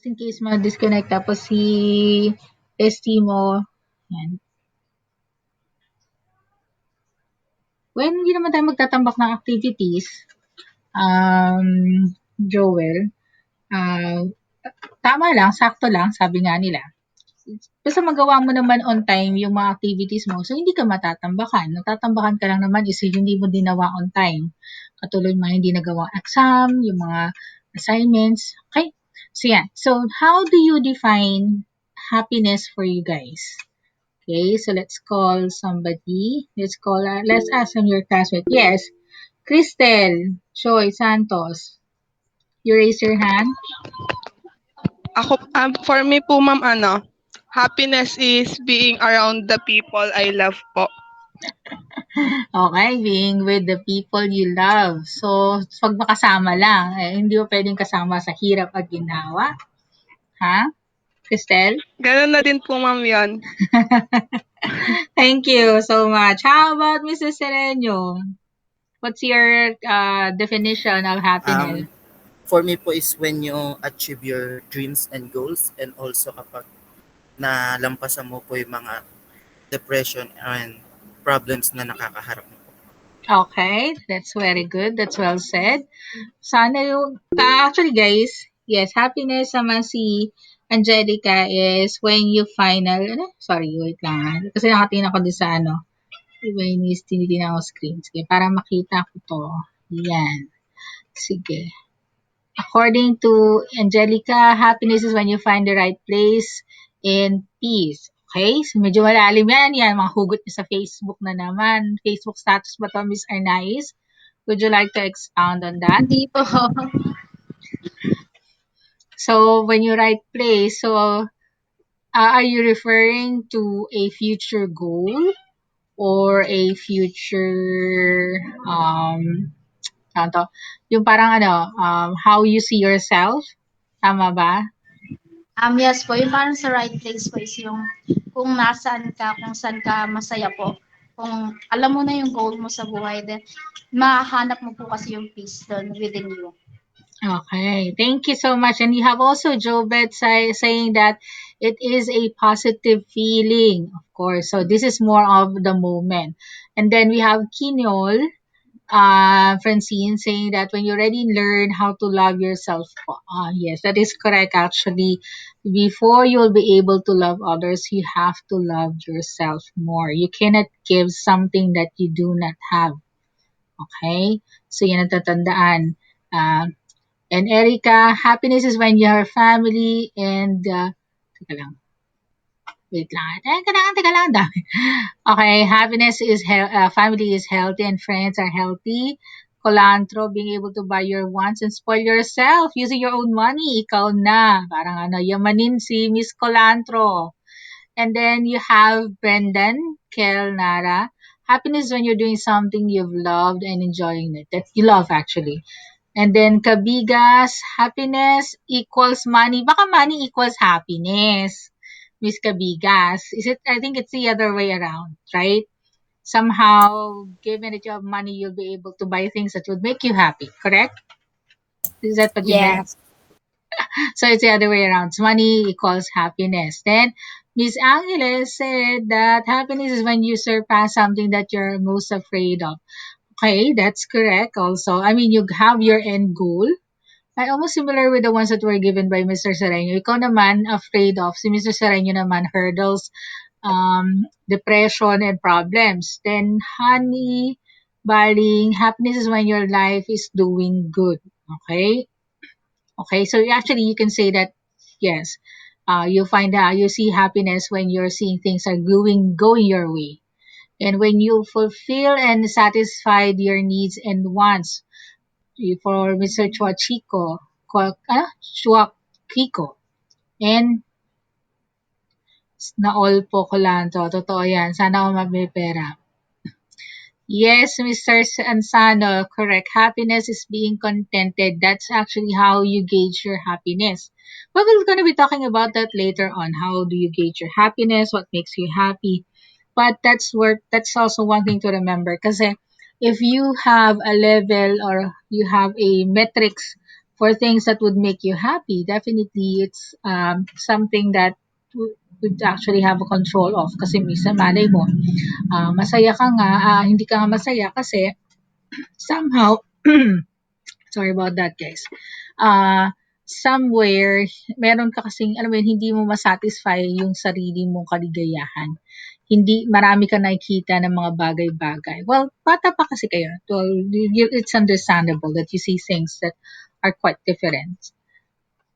just in case ma-disconnect tapos si ST mo, yan. When hindi naman tayo magtatambak ng activities, Joel, ah, tama lang, sakto lang, sabi nga nila. Basta magawa mo naman on time yung mga activities mo, so hindi ka matatambakan. Natatambakan ka lang naman is hindi mo ginawa on time. Katulad mga hindi nagawang exam, yung mga assignments. Okay? So, yeah. So, how do you define happiness for you guys? Okay, so let's call somebody. Let's ask from your classmate. Yes, Cristel, Choi, Santos. You raise your hand. For me po, ma'am, happiness is being around the people I love po. Okay, being with the people you love. So, pag makasama lang, hindi mo pwedeng kasama sa hirap at ginawa. Ha? Cristel? Ganun na din po, ma'am, yan. Thank you so much. How about Mrs. Sereno? What's your definition of happiness? For me po is when you achieve your dreams and goals, and also kapag nalampasan mo po yung mga depression and problems na nakakaharap mo po. Okay, that's very good. That's well said. Sana yung, actually guys, yes, happiness naman si Angelica is when you sorry, wait lang. Kasi nakatingin ako din sa Iba tinitingnan ko screen. Sige, para makita ko to. Yan. Sige. According to Angelica, happiness is when you find the right place in peace. Okay? So, medyo malalim yan. Mga hugot niyo sa Facebook na naman. Facebook status ba to, Miss Arnaiz? Would you like to expound on that? Hindi po. So, when you write place, so are you referring to a future goal or a future yung parang how you see yourself? Tama ba? Yes po, yung parang sa right place po is yung kung nasaan ka, kung saan ka masaya po. Kung alam mo na yung goal mo sa buhay, then mahanap mo po kasi yung peace doon within you. Okay, thank you so much. And you have also Jobet saying that it is a positive feeling, of course. So this is more of the moment. And then we have Kinol, Francine saying that when you already learn how to love yourself, yes, that is correct actually. Before you'll be able to love others, you have to love yourself more. You cannot give something that you do not have. Okay? So yan ang tatandaan. And Erica, happiness is when your family and teka lang. Wait lang. Teka lang. Dami. Okay, happiness is family is healthy and friends are healthy. Colantro, being able to buy your wants and spoil yourself using your own money. Ikaw na. Parang yamanin si Miss Colantro. And then you have Brendan, Kel, Nara. Happiness is when you're doing something you've loved and enjoying it. That you love actually. And then Kabigas, happiness equals money. Baka money equals happiness. Miss Kabigas. I think it's the other way around, right? Somehow, given that you have money, you'll be able to buy things that would make you happy, correct? Is that what you meant? Yes. So it's the other way around. So money equals happiness. Then Miss Angeles said that happiness is when you surpass something that you're most afraid of. Okay, that's correct also. I mean, you have your end goal. Ay, almost similar with the ones that were given by Mr. Sereno. Ikaw naman, afraid of. Si Mr. Sereno naman, hurdles, depression, and problems. Then, honey, baling, happiness is when your life is doing good. Okay? Okay, so actually you can say that, yes, you see happiness when you're seeing things are going your way. And when you fulfill and satisfy your needs and wants, for Mr. Chuakiko, and na all po ko lang to. Totoo yan. Sana ako may pera. Yes, Mr. Ansano, correct. Happiness is being contented. That's actually how you gauge your happiness. But we're going to be talking about that later on. How do you gauge your happiness? What makes you happy? But that's also one thing to remember. Kasi if you have a level or you have a metrics for things that would make you happy, definitely it's something that would actually have a control of. Kasi minsan malay mo, masaya ka nga, hindi ka nga masaya kasi somehow, sorry about that guys, somewhere, meron ka kasing, alam mo yun, hindi mo masatisfy yung sarili mong kaligayahan. Hindi, marami ka nakikita ng mga bagay-bagay. Well, bata pa kasi kayo. Well, it's understandable that you see things that are quite different.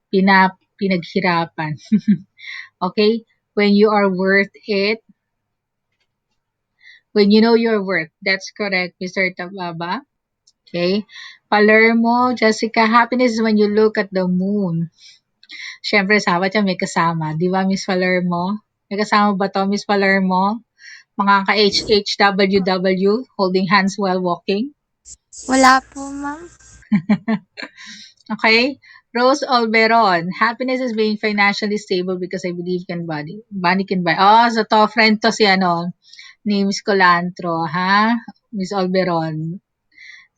Pinaghirapan. Okay? When you are worth it, when you know your worth. That's correct, Mr. Tababa. Okay? Palermo, Jessica, happiness is when you look at the moon. Siyempre, sapat yan, may kasama. Di ba, Miss Palermo? May kasama ba to, Miss Palermo? Mga ka-HHWW, holding hands while walking. Wala po, ma'am. Okay? Rose Alberon, happiness is being financially stable because I believe money can buy. Oh, so to, friend to si ano, ni Miss Colantro, ha? Miss Alberon.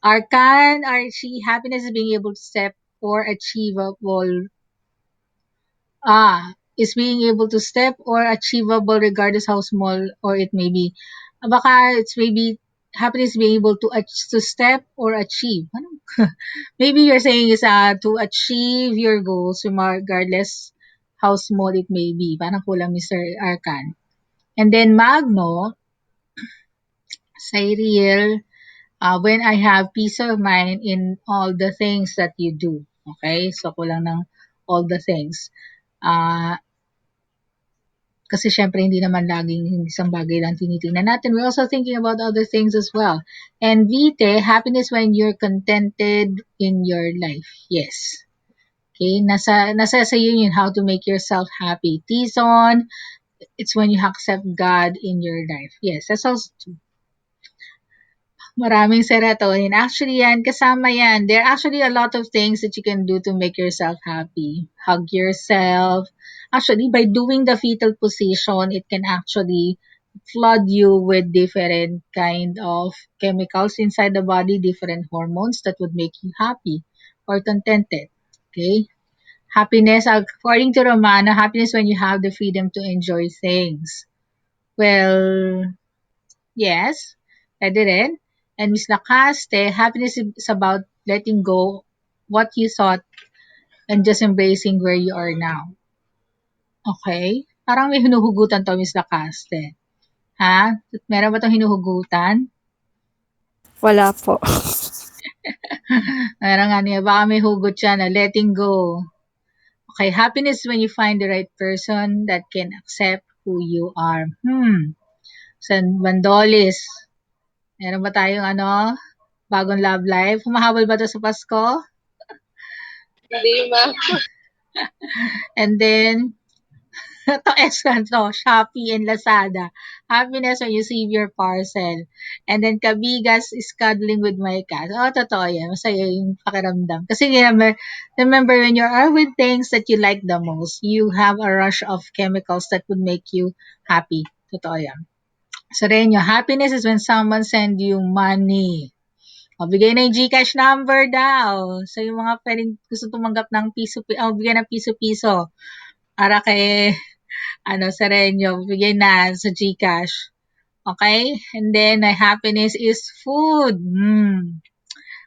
Arcan, Archie, happiness is being able to step or achievable is being able to step or achievable regardless how small or it may be. Baka it's maybe happiness being able to step or achieve. Ano? Maybe you're saying is to achieve your goals regardless how small it may be. Parang kulang Mr. Arcan. And then Magno, Cyril, when I have peace of mind in all the things that you do. Okay? So kulang ng all the things. Kasi syempre hindi naman laging isang bagay lang tinitingnan natin. We're also thinking about other things as well. And Vite, happiness when you're contented in your life. Yes. Okay, nasa sa iyo yun how to make yourself happy. Tison, it's when you accept God in your life. Yes, that's also true. Maraming serotonin. Actually, yan, kasama yan. There are actually a lot of things that you can do to make yourself happy. Hug yourself. Actually, by doing the fetal position, it can actually flood you with different kind of chemicals inside the body, different hormones that would make you happy or contented. Okay? Happiness, according to Romana, happiness when you have the freedom to enjoy things. Well, yes, pwede rin. And Miss Lacaste, happiness is about letting go what you thought and just embracing where you are now. Okay? Parang may hinuhugutan to, Miss Lacaste. Ha? Meron ba itong hinuhugutan? Wala po. Meron nga niya. Baka may hugot siya na letting go. Okay, happiness is when you find the right person that can accept who you are. San Bandolis. Meron ba tayong bagong love life? Humahabol ba to sa Pasko? Hindi, ma'am. And then, to Eskan to, Shopee and Lazada. Happiness when you receive your parcel. And then, Kabigas is cuddling with my cat. Oh, totoo yan. Masaya yung pakiramdam. Kasi remember when you are with things that you like the most, you have a rush of chemicals that would make you happy. Totoo yan. So, Renyo, happiness is when someone send you money. O, bigay na yung GCash number daw. So, yung mga pwedeng gusto tumanggap ng bigay ng piso-piso. Para kay, Serenyo, bigay na sa GCash. Okay? And then, my happiness is food.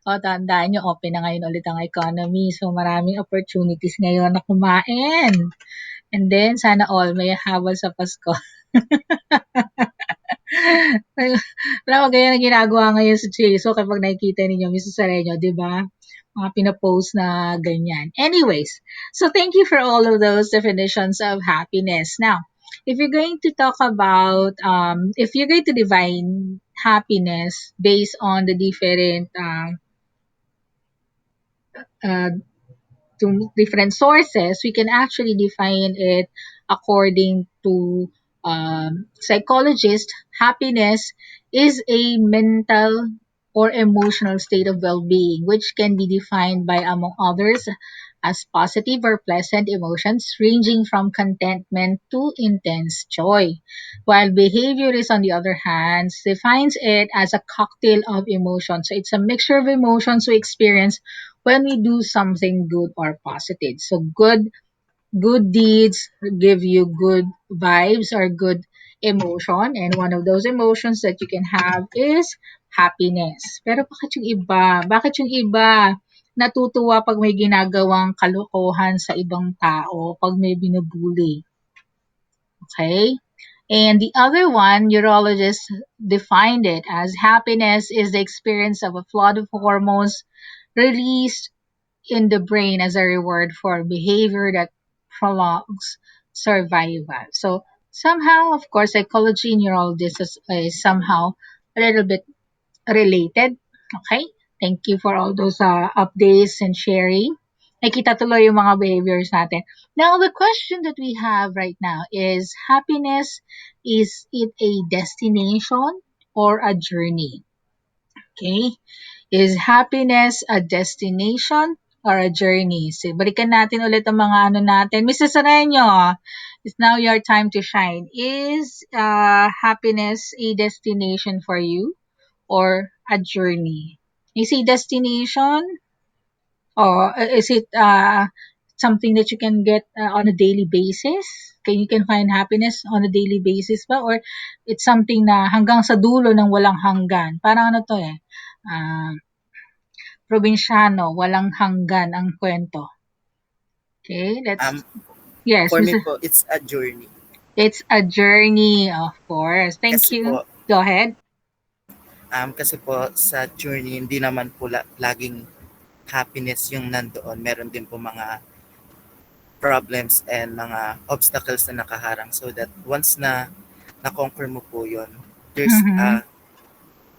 O, tandaan nyo, open na ngayon ulit ang economy. So, maraming opportunities ngayon na kumain. And then, sana all may habol sa Pasko. Alam mo, ganyan ang ginagawa ngayon sa Cheso kapag nakikita ninyo, Mrs. Sareno, di ba? Mga pinapost na ganyan. Anyways, so thank you for all of those definitions of happiness. Now, if you're going to talk about, if you're going to define happiness based on the different uh, to different sources, we can actually define it according to psychologists. Happiness is a mental or emotional state of well-being, which can be defined by, among others, as positive or pleasant emotions ranging from contentment to intense joy. While behaviorist, on the other hand, defines it as a cocktail of emotions. So it's a mixture of emotions we experience when we do something good or positive. So good deeds give you good vibes or good emotion, and one of those emotions that you can have is happiness. Pero bakit yung iba? Bakit yung iba natutuwa pag may ginagawang kalokohan sa ibang tao, pag may binubuli? Okay? And the other one, neurologists defined it as happiness is the experience of a flood of hormones released in the brain as a reward for behavior that prolongs survival. So somehow, of course, psychology and neurology is somehow a little bit related. Okay? Thank you for all those updates and sharing. Nakita tuloy yung mga behaviors natin. Now, the question that we have right now is happiness, is it a destination or a journey? Okay? Is happiness a destination or a journey? So, balikan natin ulit ang mga ano natin. Mr. Sereno, it's now your time to shine. Is happiness a destination for you or a journey? Is it destination or is it something that you can get on a daily basis? You can find happiness on a daily basis ba? Or it's something na hanggang sa dulo ng walang hanggan? Parang ano to eh, ah, probinsyano, walang hanggan ang kwento. Okay, Um, yes, for me Mr. po, it's a journey. It's a journey, of course. Thank Kasi you. po, Go ahead. kasi po sa journey, hindi naman po laging happiness yung nandoon. Meron din po mga problems and mga obstacles na nakaharang so that once na na-conquer mo po yun, there's Mhm. a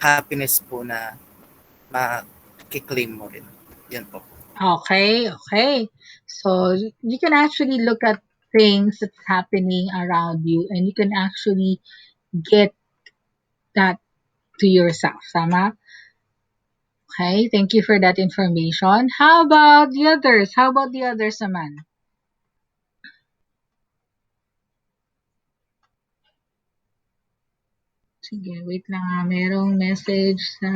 happiness po na makiklaim mo rin. Yun po. Okay, okay. So you can actually look at things that's happening around you and you can actually get that to yourself. Tama? Okay, thank you for that information. How about the others? How about the others naman? Sige, wait lang ha. Merong message sa...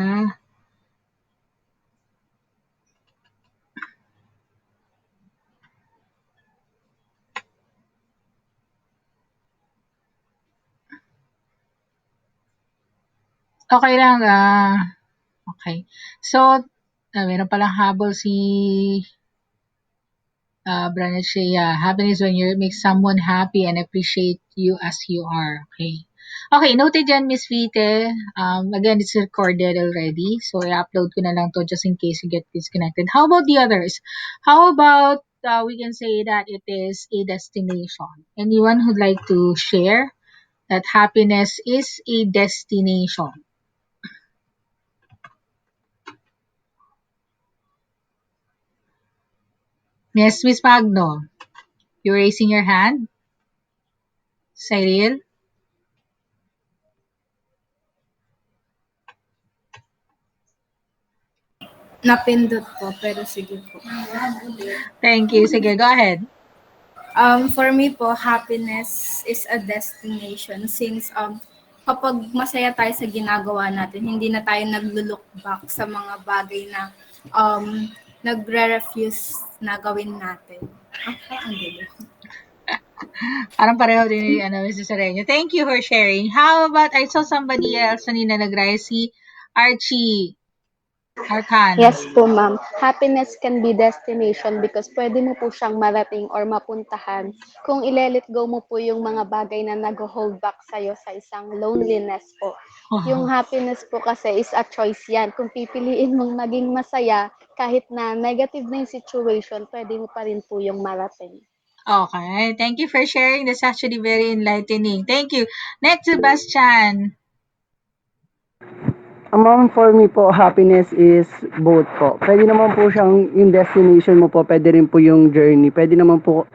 Okay lang. Okay. So, meron palang habol si Branechea. Happiness when you make someone happy and appreciate you as you are. Okay. Okay, noted dyan, Miss Vite. Again, it's recorded already. So, i-upload ko na lang to just in case you get disconnected. How about the others? How about we can say that it is a destination? Anyone who'd like to share that happiness is a destination? Yes, Miss Magno. You're raising your hand? Cyril? Napindot po, pero sige po. Thank you. Sige, go ahead. For me po, happiness is a destination since kapag masaya tayo sa ginagawa natin, hindi na tayo naglo-look back sa mga bagay na nagre-refuse na gawin natin. Ang gulo. Parang pareho din ni Mr. Sereno. Thank you for sharing. How about, I saw somebody else kanina nag-rise, si Archie Arcan. Yes po, ma'am. Happiness can be destination because pwede mo po siyang marating or mapuntahan kung ile-let go mo po yung mga bagay na nag-hold back sa'yo sa isang loneliness po. Yung Oh, happiness po kasi is a choice yan. Kung pipiliin mong maging masaya, kahit na negative na yung situation, pwede mo pa rin po yung marating. okay. Thank you for sharing. That's actually very enlightening. Thank you. Next, Sebastian. Ma'am, for me po, happiness is both po. Pwede naman po siyang yung destination mo po, pwede rin po yung journey. Pwede naman po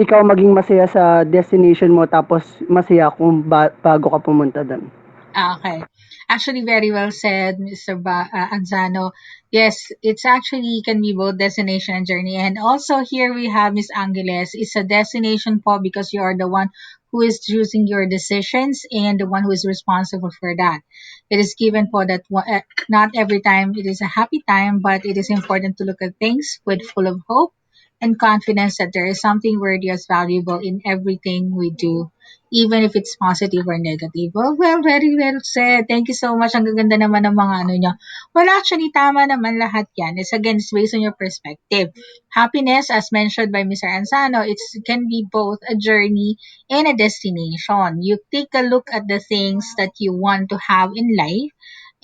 ikaw maging masaya sa destination mo tapos masaya kung bago ka pumunta doon. Okay. Actually, very well said, Mr. Anzano. Yes, it's actually can be both destination and journey. And also here we have Miss Angeles. It's a destination po because you are the one who is choosing your decisions and the one who is responsible for that. It is given for that not every time it is a happy time, but it is important to look at things with full of hope and confidence that there is something worthy as valuable in everything we do, even if it's positive or negative. Well, very well said. Thank you so much. Ang gaganda naman ng mga ano nyo. Well, actually, tama naman lahat yan. It's again, it's based on your perspective. Happiness, as mentioned by Mr. Ansano, it can be both a journey and a destination. You take a look at the things that you want to have in life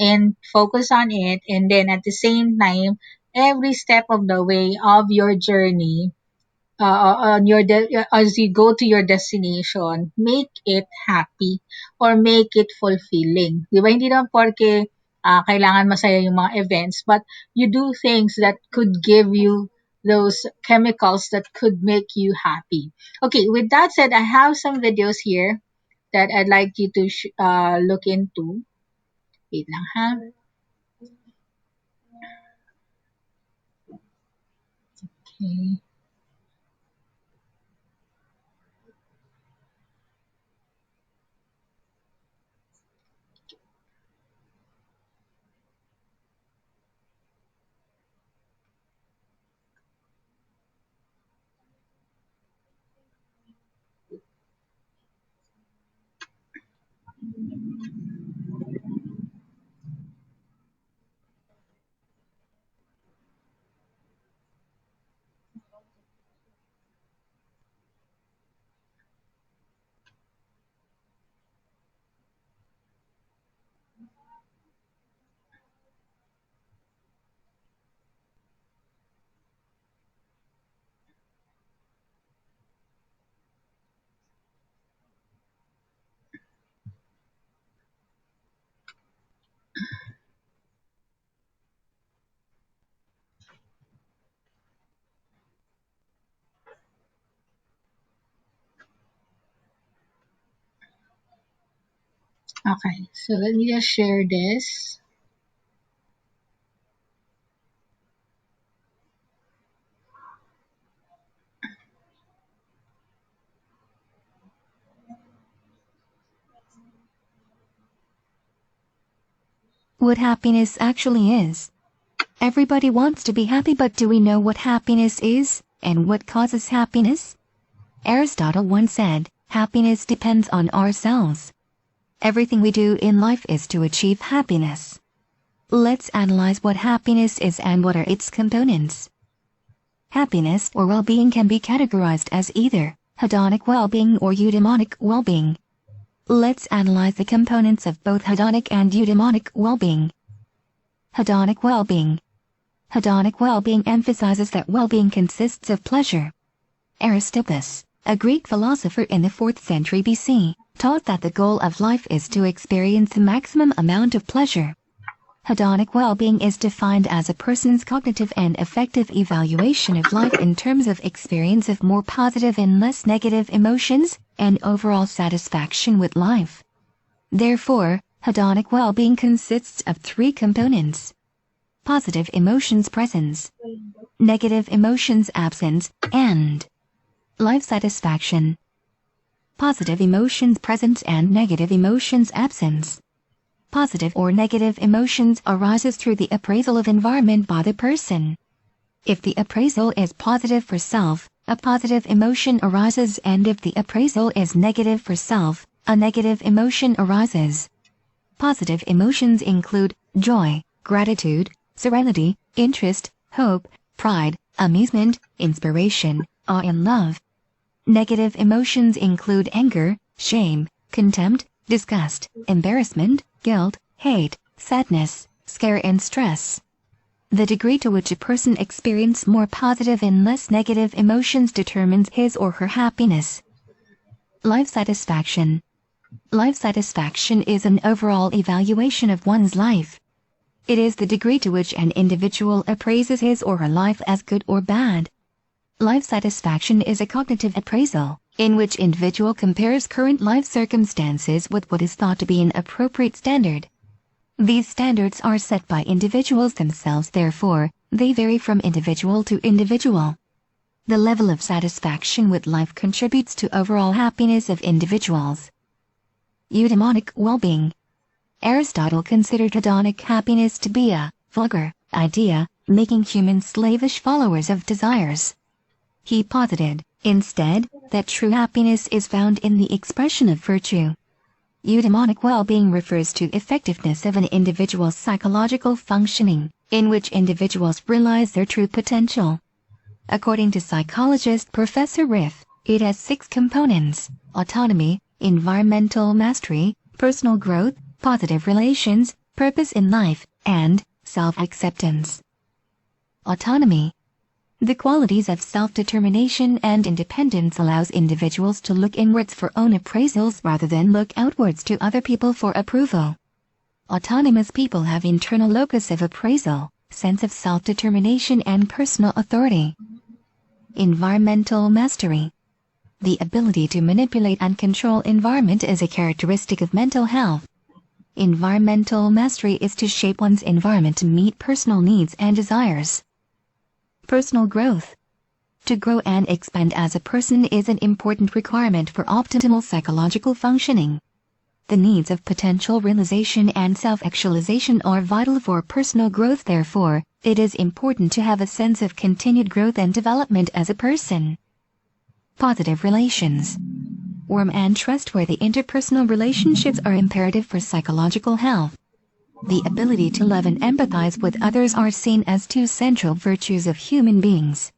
and focus on it. And then at the same time, every step of the way of your journey, on your as you go to your destination, make it happy or make it fulfilling. Di ba? Hindi naman porke kailangan masaya yung mga events, but you do things that could give you those chemicals that could make you happy. Okay, with that said, I have some videos here that I'd like you to look into. Wait lang ha. Okay. Okay, so let me just share this. What happiness actually is. Everybody wants to be happy, but do we know what happiness is and what causes happiness? Aristotle once said, happiness depends on ourselves. Everything we do in life is to achieve happiness. Let's analyze what happiness is and what are its components. Happiness or well-being can be categorized as either hedonic well-being or eudaimonic well-being. Let's analyze the components of both hedonic and eudaimonic well-being. Hedonic well-being. Hedonic well-being emphasizes that well-being consists of pleasure. Aristippus, a Greek philosopher in the 4th century BC, taught that the goal of life is to experience the maximum amount of pleasure. Hedonic well-being is defined as a person's cognitive and affective evaluation of life in terms of experience of more positive and less negative emotions, and overall satisfaction with life. Therefore, hedonic well-being consists of 3 components: positive emotions presence, negative emotions absence, and life satisfaction. Positive emotions presence and negative emotions absence. Positive or negative emotions arises through the appraisal of environment by the person. If the appraisal is positive for self, a positive emotion arises, and if the appraisal is negative for self, a negative emotion arises. Positive emotions include joy, gratitude, serenity, interest, hope, pride, amusement, inspiration, awe and love. Negative emotions include anger, shame, contempt, disgust, embarrassment, guilt, hate, sadness, scare and stress. The degree to which a person experiences more positive and less negative emotions determines his or her happiness. Life satisfaction. Life satisfaction is an overall evaluation of one's life. It is the degree to which an individual appraises his or her life as good or bad. Life satisfaction is a cognitive appraisal, in which individual compares current life circumstances with what is thought to be an appropriate standard. These standards are set by individuals themselves, therefore, they vary from individual to individual. The level of satisfaction with life contributes to overall happiness of individuals. Eudaimonic well-being. Aristotle considered hedonic happiness to be a vulgar idea, making humans slavish followers of desires. He posited, instead, that true happiness is found in the expression of virtue. Eudaimonic well-being refers to effectiveness of an individual's psychological functioning, in which individuals realize their true potential. According to psychologist Professor Riff, it has 6 components: autonomy, environmental mastery, personal growth, positive relations, purpose in life, and self-acceptance. Autonomy. The qualities of self-determination and independence allows individuals to look inwards for own appraisals rather than look outwards to other people for approval. Autonomous people have internal locus of appraisal, sense of self-determination and personal authority. Environmental mastery. The ability to manipulate and control environment is a characteristic of mental health. Environmental mastery is to shape one's environment to meet personal needs and desires. Personal growth. To grow and expand as a person is an important requirement for optimal psychological functioning. The needs of potential realization and self-actualization are vital for personal growth. Therefore, it is important to have a sense of continued growth and development as a person. Positive relations. Warm and trustworthy interpersonal relationships are imperative for psychological health. The ability to love and empathize with others are seen as 2 central virtues of human beings.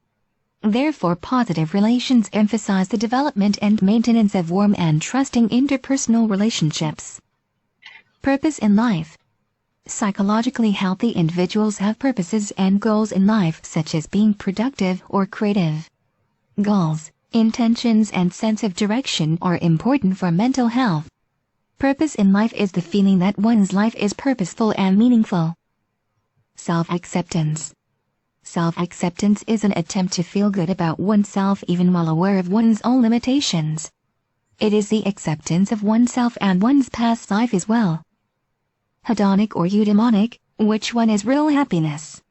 Therefore, positive relations emphasize the development and maintenance of warm and trusting interpersonal relationships. Purpose in life. Psychologically healthy individuals have purposes and goals in life, such as being productive or creative. Goals, intentions, and sense of direction are important for mental health. Purpose in life is the feeling that one's life is purposeful and meaningful. Self-acceptance. Self-acceptance is an attempt to feel good about oneself even while aware of one's own limitations. It is the acceptance of oneself and one's past life as well. Hedonic or eudaimonic, which one is real happiness?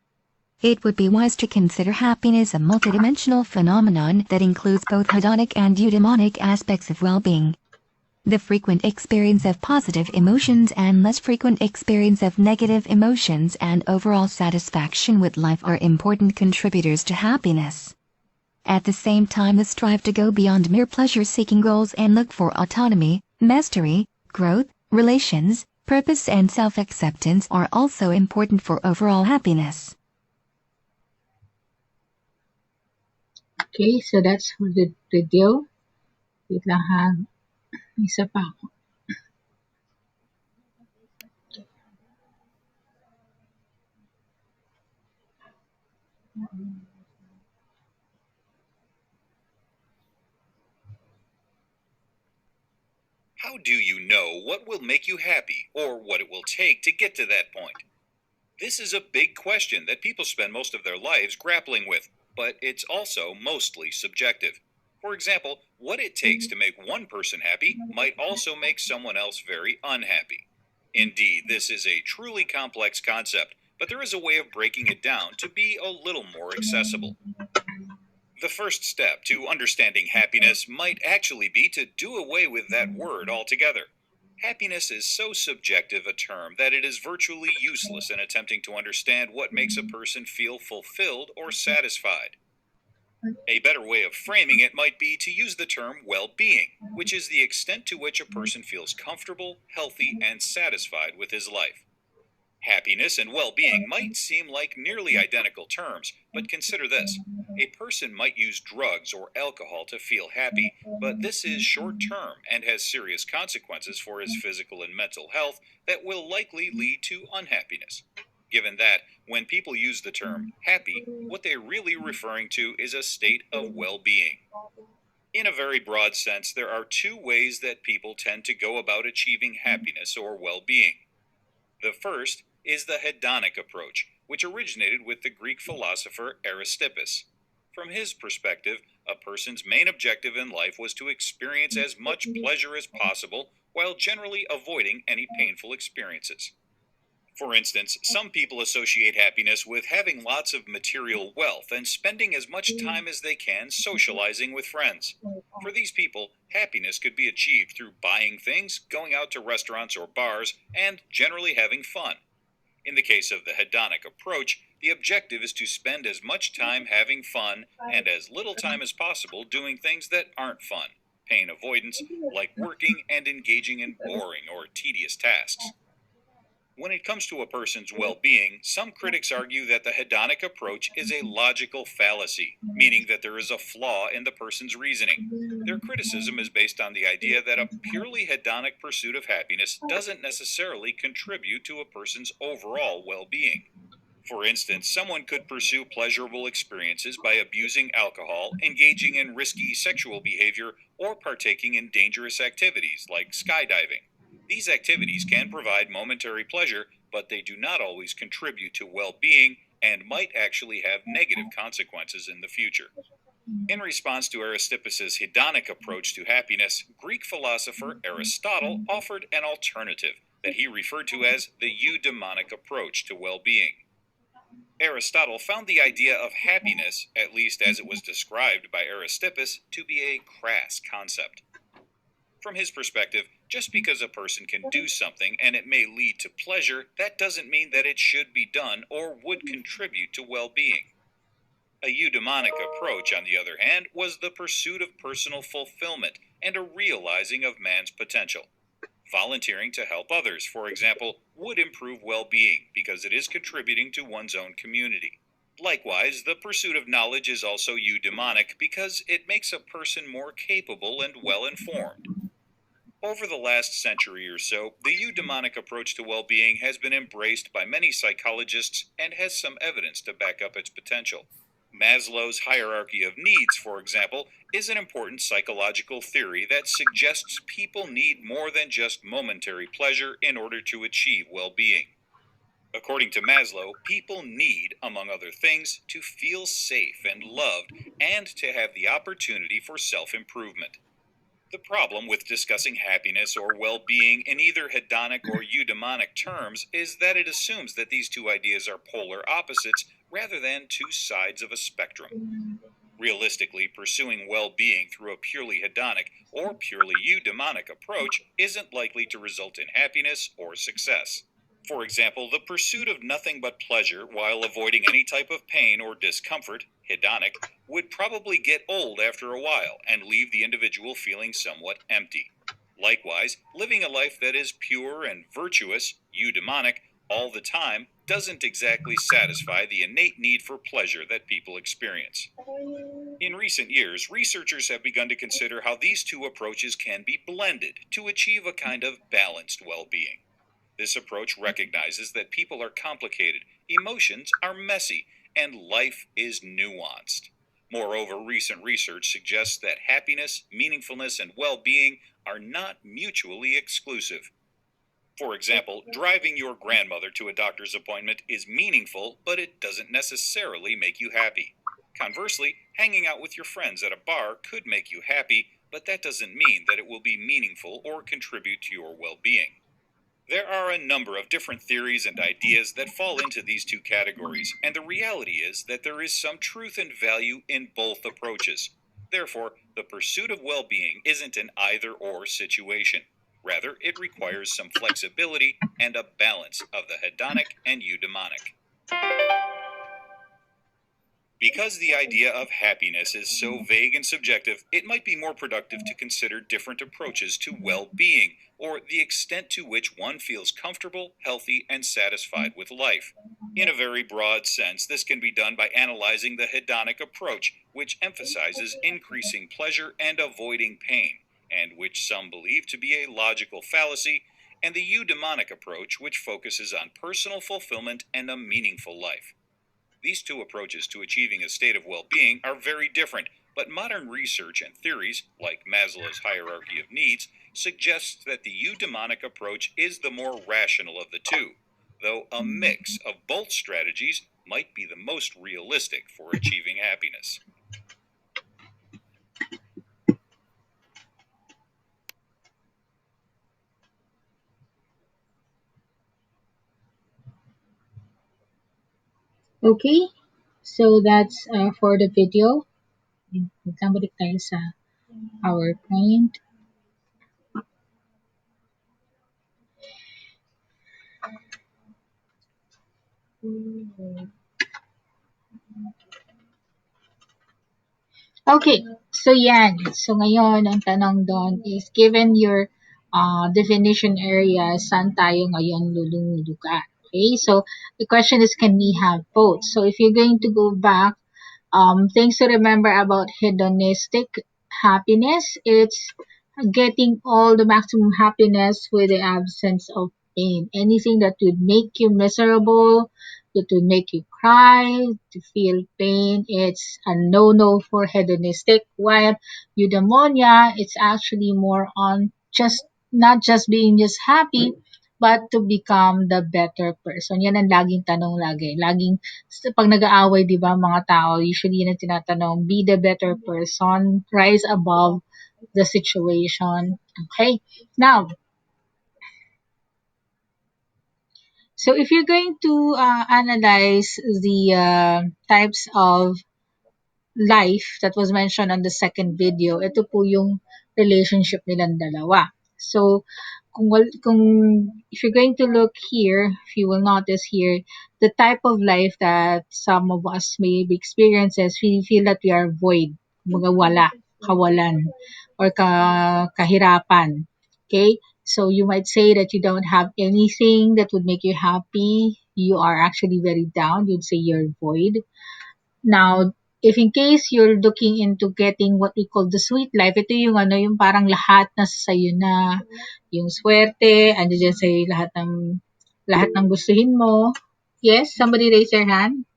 It would be wise to consider happiness a multidimensional phenomenon that includes both hedonic and eudaimonic aspects of well-being. The frequent experience of positive emotions and less frequent experience of negative emotions and overall satisfaction with life are important contributors to happiness. At the same time, the strive to go beyond mere pleasure-seeking goals and look for autonomy, mastery, growth, relations, purpose, and self-acceptance are also important for overall happiness. Okay, so that's for the video. Wait lang ha. Isa pa ako. How do you know what will make you happy or what it will take to get to that point? This is a big question that people spend most of their lives grappling with, but it's also mostly subjective. For example, what it takes to make one person happy might also make someone else very unhappy. Indeed, this is a truly complex concept, but there is a way of breaking it down to be a little more accessible. The first step to understanding happiness might actually be to do away with that word altogether. Happiness is so subjective a term that it is virtually useless in attempting to understand what makes a person feel fulfilled or satisfied. A better way of framing it might be to use the term well-being, which is the extent to which a person feels comfortable, healthy, and satisfied with his life. Happiness and well-being might seem like nearly identical terms, but consider this. A person might use drugs or alcohol to feel happy, but this is short-term and has serious consequences for his physical and mental health that will likely lead to unhappiness. Given that, when people use the term happy, what they're really referring to is a state of well-being. In a very broad sense, there are 2 ways that people tend to go about achieving happiness or well-being. The first is the hedonic approach, which originated with the Greek philosopher Aristippus. From his perspective, a person's main objective in life was to experience as much pleasure as possible while generally avoiding any painful experiences. For instance, some people associate happiness with having lots of material wealth and spending as much time as they can socializing with friends. For these people, happiness could be achieved through buying things, going out to restaurants or bars, and generally having fun. In the case of the hedonic approach, the objective is to spend as much time having fun and as little time as possible doing things that aren't fun, pain avoidance, like working and engaging in boring or tedious tasks. When it comes to a person's well being, some critics argue that the hedonic approach is a logical fallacy, meaning that there is a flaw in the person's reasoning. Their criticism is based on the idea that a purely hedonic pursuit of happiness doesn't necessarily contribute to a person's overall well being. For instance, someone could pursue pleasurable experiences by abusing alcohol, engaging in risky sexual behavior, or partaking in dangerous activities like skydiving. These activities can provide momentary pleasure, but they do not always contribute to well being and might actually have negative consequences in the future. In response to Aristippus's hedonic approach to happiness, Greek philosopher Aristotle offered an alternative that he referred to as the eudaimonic approach to well being. Aristotle found the idea of happiness, at least as it was described by Aristippus, to be a crass concept. From his perspective, just because a person can do something and it may lead to pleasure, that doesn't mean that it should be done or would contribute to well being. A eudaimonic approach, on the other hand, was the pursuit of personal fulfillment and a realizing of man's potential. Volunteering to help others, for example, would improve well being because it is contributing to one's own community. Likewise, the pursuit of knowledge is also eudaimonic because it makes a person more capable and well informed. Over the last century or so, the eudaimonic approach to well being has been embraced by many psychologists and has some evidence to back up its potential. Maslow's hierarchy of needs, for example, is an important psychological theory that suggests people need more than just momentary pleasure in order to achieve well being. According to Maslow, people need, among other things, to feel safe and loved and to have the opportunity for self improvement. The problem with discussing happiness or well being in either hedonic or eudaimonic terms is that it assumes that these two ideas are polar opposites rather than two sides of a spectrum. Realistically, pursuing well being through a purely hedonic or purely eudaimonic approach isn't likely to result in happiness or success. For example, the pursuit of nothing but pleasure while avoiding any type of pain or discomfort, hedonic, would probably get old after a while and leave the individual feeling somewhat empty. Likewise, living a life that is pure and virtuous, eudaimonic, all the time doesn't exactly satisfy the innate need for pleasure that people experience. In recent years, researchers have begun to consider how these two approaches can be blended to achieve a kind of balanced well being. This approach recognizes that people are complicated, emotions are messy, and life is nuanced. Moreover, recent research suggests that happiness, meaningfulness, and well being are not mutually exclusive. For example, driving your grandmother to a doctor's appointment is meaningful, but it doesn't necessarily make you happy. Conversely, hanging out with your friends at a bar could make you happy, but that doesn't mean that it will be meaningful or contribute to your well being. There are a number of different theories and ideas that fall into these two categories, and the reality is that there is some truth and value in both approaches. Therefore, the pursuit of well being isn't an either or situation. Rather, it requires some flexibility and a balance of the hedonic and eudaimonic. Because the idea of happiness is so vague and subjective, it might be more productive to consider different approaches to well being, or the extent to which one feels comfortable, healthy, and satisfied with life. In a very broad sense, this can be done by analyzing the hedonic approach, which emphasizes increasing pleasure and avoiding pain, and which some believe to be a logical fallacy, and the eudaimonic approach, which focuses on personal fulfillment and a meaningful life. These two approaches to achieving a state of well being are very different, but modern research and theories, like Maslow's hierarchy of needs, suggests that the eudaimonic approach is the more rational of the two, though a mix of both strategies might be the most realistic for achieving happiness. Okay, so that's for the video. Somebody tayo sa PowerPoint. Okay, so yan. So ngayon, ang tanong doon is, given your definition area, saan tayo ngayon lululugar? Okay, so the question is, can we have both? So if you're going to go back, things to remember about hedonistic happiness, it's getting all the maximum happiness with the absence of pain. Anything that would make you miserable, that would make you cry, to feel pain, it's a no-no for hedonistic. While eudaimonia, it's actually more on just not just being just happy, but to become the better person. Yan ang laging tanong lagi. Laging, pag nag-aaway, di ba, mga tao, usually yun ang tinatanong, be the better person, rise above the situation. Okay. Now, so if you're going to analyze the types of life that was mentioned on the second video, ito po yung relationship nilang dalawa. So, kung if you're going to look here, if you will notice here, the type of life that some of us may be experiences, we feel that we are void, mga wala, kawalan, or kahirapan. Okay? So, you might say that you don't have anything that would make you happy. You are actually very down. You'd say you're void. Now, if in case you're looking into getting what we call the sweet life, ito yung ano, yung parang lahat na sa'yo na, yung swerte, ando dyan sa'yo lahat ng gustuhin mo. Yes, somebody raise their hand.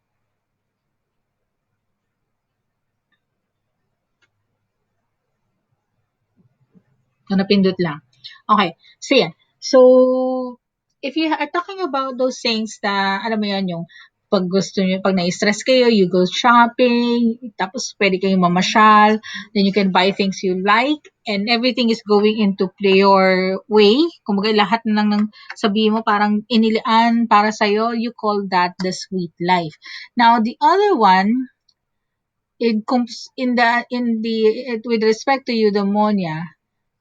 Napindot lang. Okay. So, yan. So, if you are talking about those things na, alam mo yan, yung pag gusto nyo, pag na-stress kayo, you go shopping, tapos pwede kayong mamasyal, then you can buy things you like, and everything is going into play your way. Kumbaga, lahat na lang ng sabihin mo, parang inilaan para sa'yo, you call that the sweet life. Now, the other one, with respect to eudaimonia,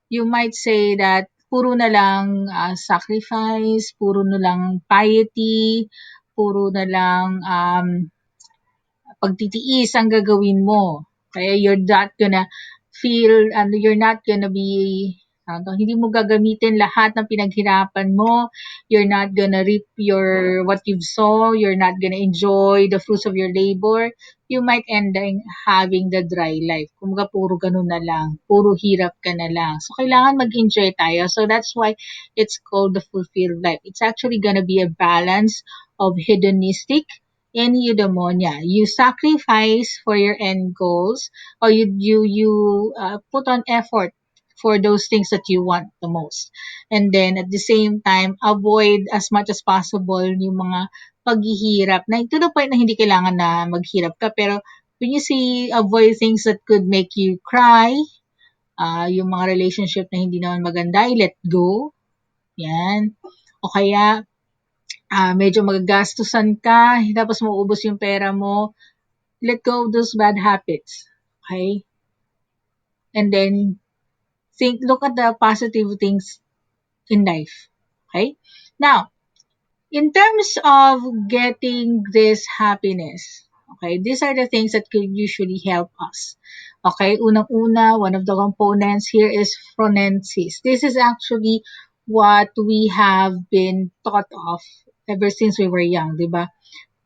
you might say that puro na lang sacrifice, puro na lang piety, puro na lang pagtitiis ang gagawin mo. Kaya you're not gonna feel, you're not gonna be, hindi mo gagamitin lahat ng pinaghirapan mo. You're not gonna reap what you've sown. You're not gonna enjoy the fruits of your labor. You might end up having the dry life. Kumbaga, puro ganun na lang. Puro hirap ka na lang. So, kailangan mag-enjoy tayo. So, that's why it's called the fulfilled life. It's actually gonna be a balance of hedonistic and eudaimonia. You sacrifice for your end goals, or you put on effort for those things that you want the most. And then at the same time, avoid as much as possible yung mga paghihirap. Na to the point na hindi kailangan na maghirap ka, pero when you see avoid things that could make you cry, yung mga relationship na hindi naman maganda, let go. Yan. O kaya medyo magagastusan ka, tapos mauubos yung pera mo, let go of those bad habits. Okay? And then, look at the positive things in life. Okay? Now, in terms of getting this happiness, okay, these are the things that could usually help us. Okay, unang-una, one of the components here is phronesis. This is actually what we have been taught of ever since we were young, di ba?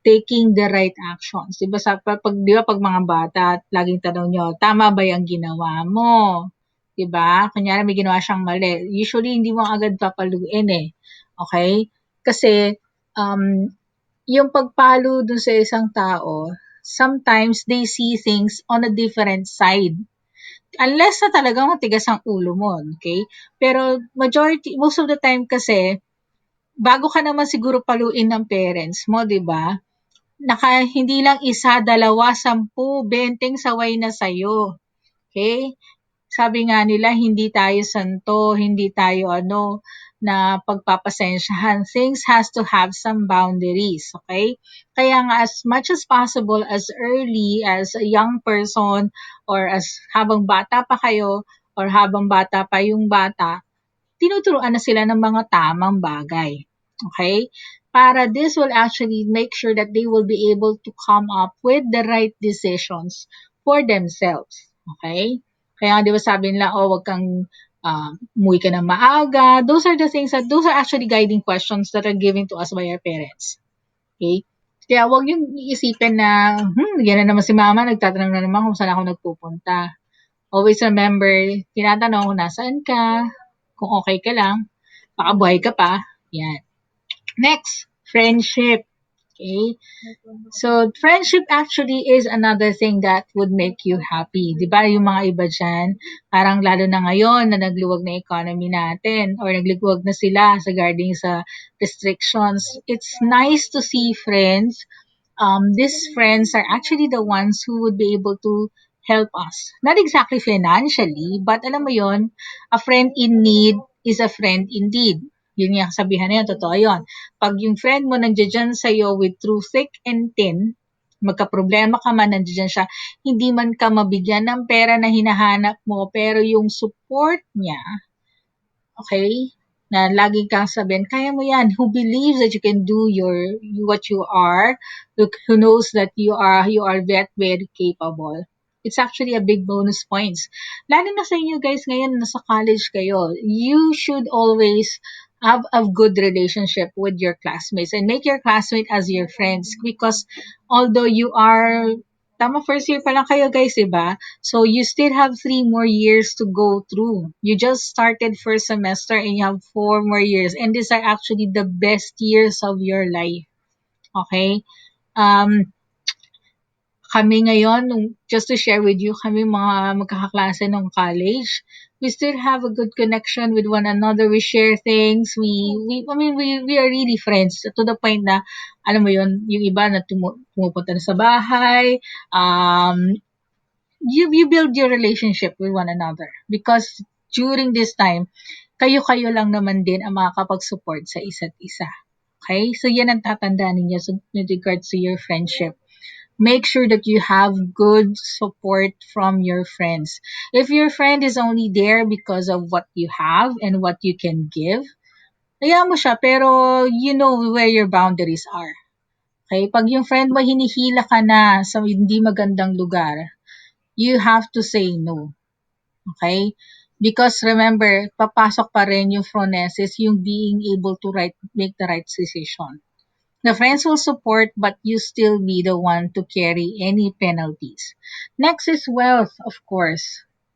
Taking the right actions. Di ba, pag mga bata, laging tanong nyo, tama ba yung ginawa mo? Di ba? Kunyari may ginawa siyang mali. Usually, hindi mo agad papaluin eh. Okay? Kasi, yung pagpalo dun sa isang tao, sometimes they see things on a different side. Unless na talagang matigas ang ulo mo, okay? Pero most of the time kasi, bago ka naman siguro paluin ng parents mo, di ba? Hindi lang isa, dalawa, 10, 20 saway na sa'yo. Okay? Sabi nga nila, hindi tayo santo, hindi tayo na pagpapasensyahan. Things has to have some boundaries, okay? Kaya nga as much as possible, as early as a young person or as habang bata pa kayo or habang bata pa yung bata, tinuturuan na sila ng mga tamang bagay. Okay? Para this will actually make sure that they will be able to come up with the right decisions for themselves. Okay? Kaya nga, di ba sabi nila, oh, wag kang umuwi ka ng maaga. Those are the things those are actually guiding questions that are given to us by our parents. Okay? Kaya wag yung iisipin na, yan na naman si mama, nagtatanong na naman kung saan ako nagpupunta. Always remember, tinatanong kung nasaan ka, kung okay ka lang, baka buhay ka pa. Yan. Next, friendship. Okay? So, friendship actually is another thing that would make you happy. Di ba yung mga iba dyan, parang lalo na ngayon na nagluwag na economy natin or nagluwag na sila sa regarding sa restrictions. It's nice to see friends. These friends are actually the ones who would be able to help us. Not exactly financially, but alam mo yon, a friend in need is a friend indeed. Yun yung kasabihan na yun, totoo yun. Pag yung friend mo nandiyan sa'yo with through thick and thin, magka-problema ka man, nandiyan siya, hindi man ka mabigyan ng pera na hinahanap mo, pero yung support niya, okay, na lagi kang sabihin, kaya mo yan, who believes that you can do what you are, who knows that you are very capable. It's actually a big bonus points. Lalo na sa inyo guys ngayon, nasa college kayo, you should always have a good relationship with your classmates and make your classmate as your friends because although you are tama first year pa lang kayo guys, diba? So you still have 3 more years to go through. You just started first semester and you have 4 more years. And these are actually the best years of your life. Okay? Um, kami ngayon, just to share with you, kami mga magkakaklase ng college, we still have a good connection with one another. We share things. We are really friends to the point na, alam mo yon yung iba na pumupunta na sa bahay, you build your relationship with one another because during this time, kayo-kayo lang naman din ang makakapag-support sa isa't isa. Okay? So, yan ang tatandaan ninyo with regards to your friendship. Make sure that you have good support from your friends. If your friend is only there because of what you have and what you can give, hayaan mo siya, pero you know where your boundaries are. Okay? Pag yung friend mo hinihila ka na sa hindi magandang lugar, you have to say no. Okay? Because remember, papasok pa rin yung phronesis, yung being able to make the right decision. The friends will support, but you still be the one to carry any penalties. Next is wealth, of course.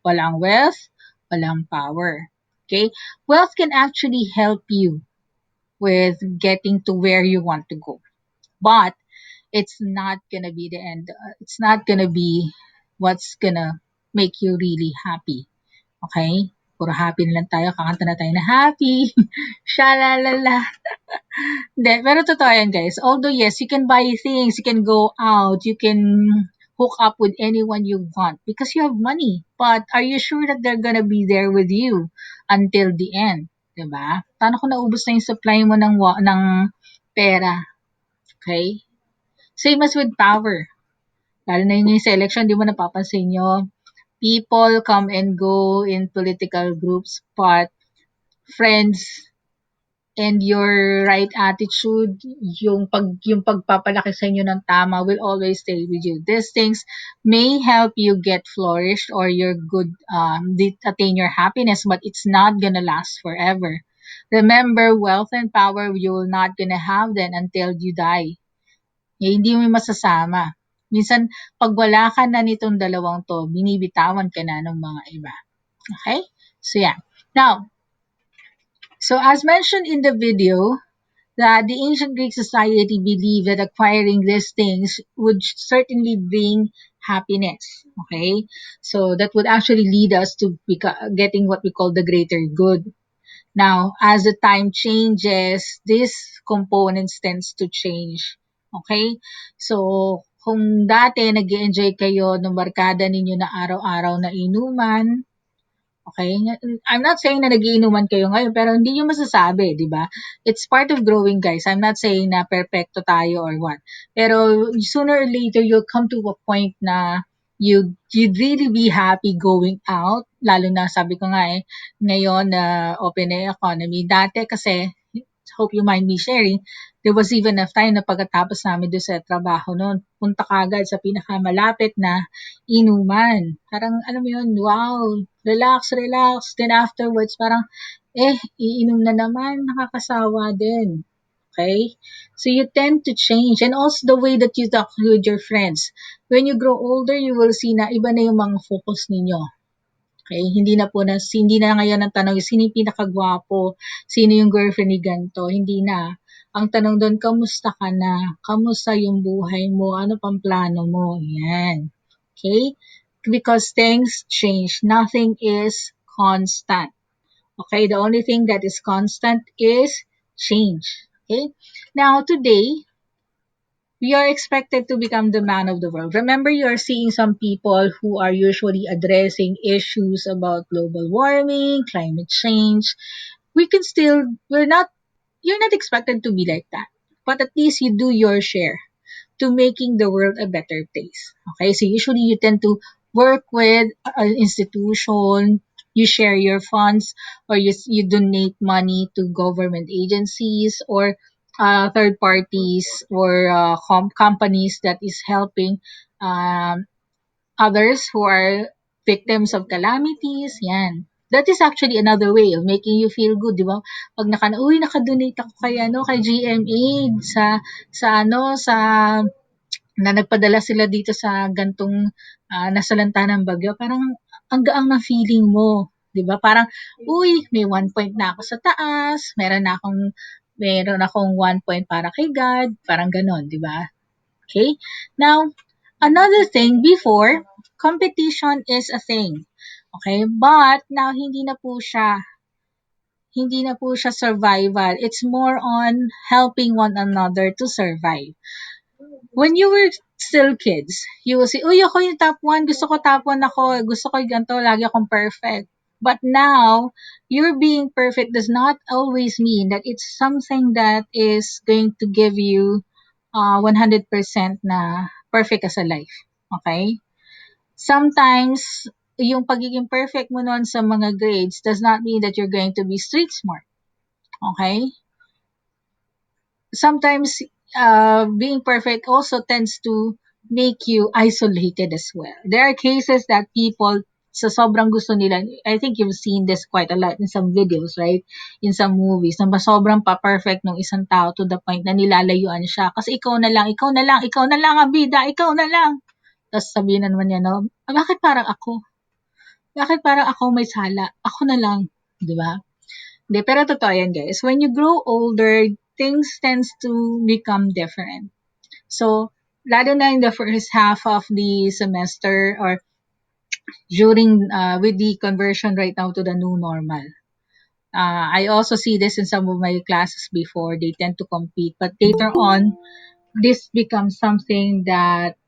Walang wealth, walang power. Okay? Wealth can actually help you with getting to where you want to go. But it's not gonna be the end. It's not gonna be what's gonna make you really happy. Okay? Puro happy na lang tayo. Kakanta na tayo na happy. Shalalala. Hindi, pero totoo yan guys. Although yes, you can buy things, you can go out, you can hook up with anyone you want because you have money. But are you sure that they're gonna be there with you until the end? Diba? Paano kung naubos na yung supply mo ng pera? Okay? Same as with power. Lalo na yun yung sa election, di mo napapansin nyo. People come and go in political groups, but friends and your right attitude, yung pagpapalaki sa inyo ng tama will always stay with you. These things may help you get flourished or your good attain your happiness, but it's not gonna last forever. Remember, wealth and power you will not gonna have then until you die. Hindi mo masasama. Minsan, pag wala ka na nitong dalawang to, binibitawan ka na ng mga iba. Okay? So, yeah. Now, so as mentioned in the video, that the ancient Greek society believed that acquiring these things would certainly bring happiness. Okay? So, that would actually lead us to getting what we call the greater good. Now, as the time changes, these components tends to change. Okay? So, kung dati nag enjoy kayo ng barkada ninyo na araw-araw na inuman, Okay? I'm not saying na nagiinuman kayo ngayon, pero hindi nyo masasabi, di ba? It's part of growing, guys. I'm not saying na perfecto tayo or what. Pero sooner or later, you'll come to a point na you'd really be happy going out. Lalo na, sabi ko nga ngayon na open air economy. Dati kasi, hope you mind me sharing, there was even a time na pagkatapos namin doon sa trabaho noon, punta kagad sa pinakamalapit na inuman. Parang, alam mo yun, wow, relax, relax. Then afterwards, parang, iinom na naman, nakakasawa din. Okay? So you tend to change. And also the way that you talk with your friends. When you grow older, you will see na iba na yung mga focus ninyo. Okay? Hindi na ngayon ang tanong, sino yung pinakagwapo? Sino yung girlfriend ni ganito? Hindi na. Ang tanong doon, kamusta ka na? Kamusta yung buhay mo? Ano pang plano mo? Yan. Okay? Because things change. Nothing is constant. Okay? The only thing that is constant is change. Okay? Now, today, we are expected to become the man of the world. Remember, you are seeing some people who are usually addressing issues about global warming, climate change. You're not expected to be like that. But at least you do your share to making the world a better place. Okay, so usually you tend to work with an institution, you share your funds, or you donate money to government agencies or third parties or companies that is helping um, others who are victims of calamities. Yan. That is actually another way of making you feel good, di ba? Pag nakadonate ako kay kay GMA sa nagpadala sila dito sa gantong nasalanta ng bagyo, parang ang gaang na feeling mo, 'di ba? Parang may 1 point na ako sa taas, meron akong 1 point para kay God, parang ganon, 'di ba? Okay? Now, another thing before, competition is a thing. Okay? But now hindi na po siya survival. It's more on helping one another to survive. When you were still kids, you will say, uy, ako yung top 1, gusto ko top 1 ako, gusto ko ganito, lagi akong perfect. But now, your being perfect does not always mean that it's something that is going to give you 100% na perfect as a life. Okay? Sometimes, yung pagiging perfect mo noon sa mga grades does not mean that you're going to be street smart. Okay? Sometimes being perfect also tends to make you isolated as well. There are cases that people sa sobrang gusto nila, I think you've seen this quite a lot in some videos, right? In some movies, na sobrang pa-perfect ng isang tao to the point na nilalayuan siya. Kasi ikaw na lang, ikaw na lang, ikaw na lang ang bida, ikaw na lang. Tapos sabihin na naman niya, no, bakit parang ako? Bakit parang ako may sala? Ako na lang. Di ba? Hindi, pero totoo yan, guys. When you grow older, things tends to become different. So, lalo na in the first half of the semester or during with the conversion right now to the new normal. I also see this in some of my classes before. They tend to compete. But later on, this becomes something that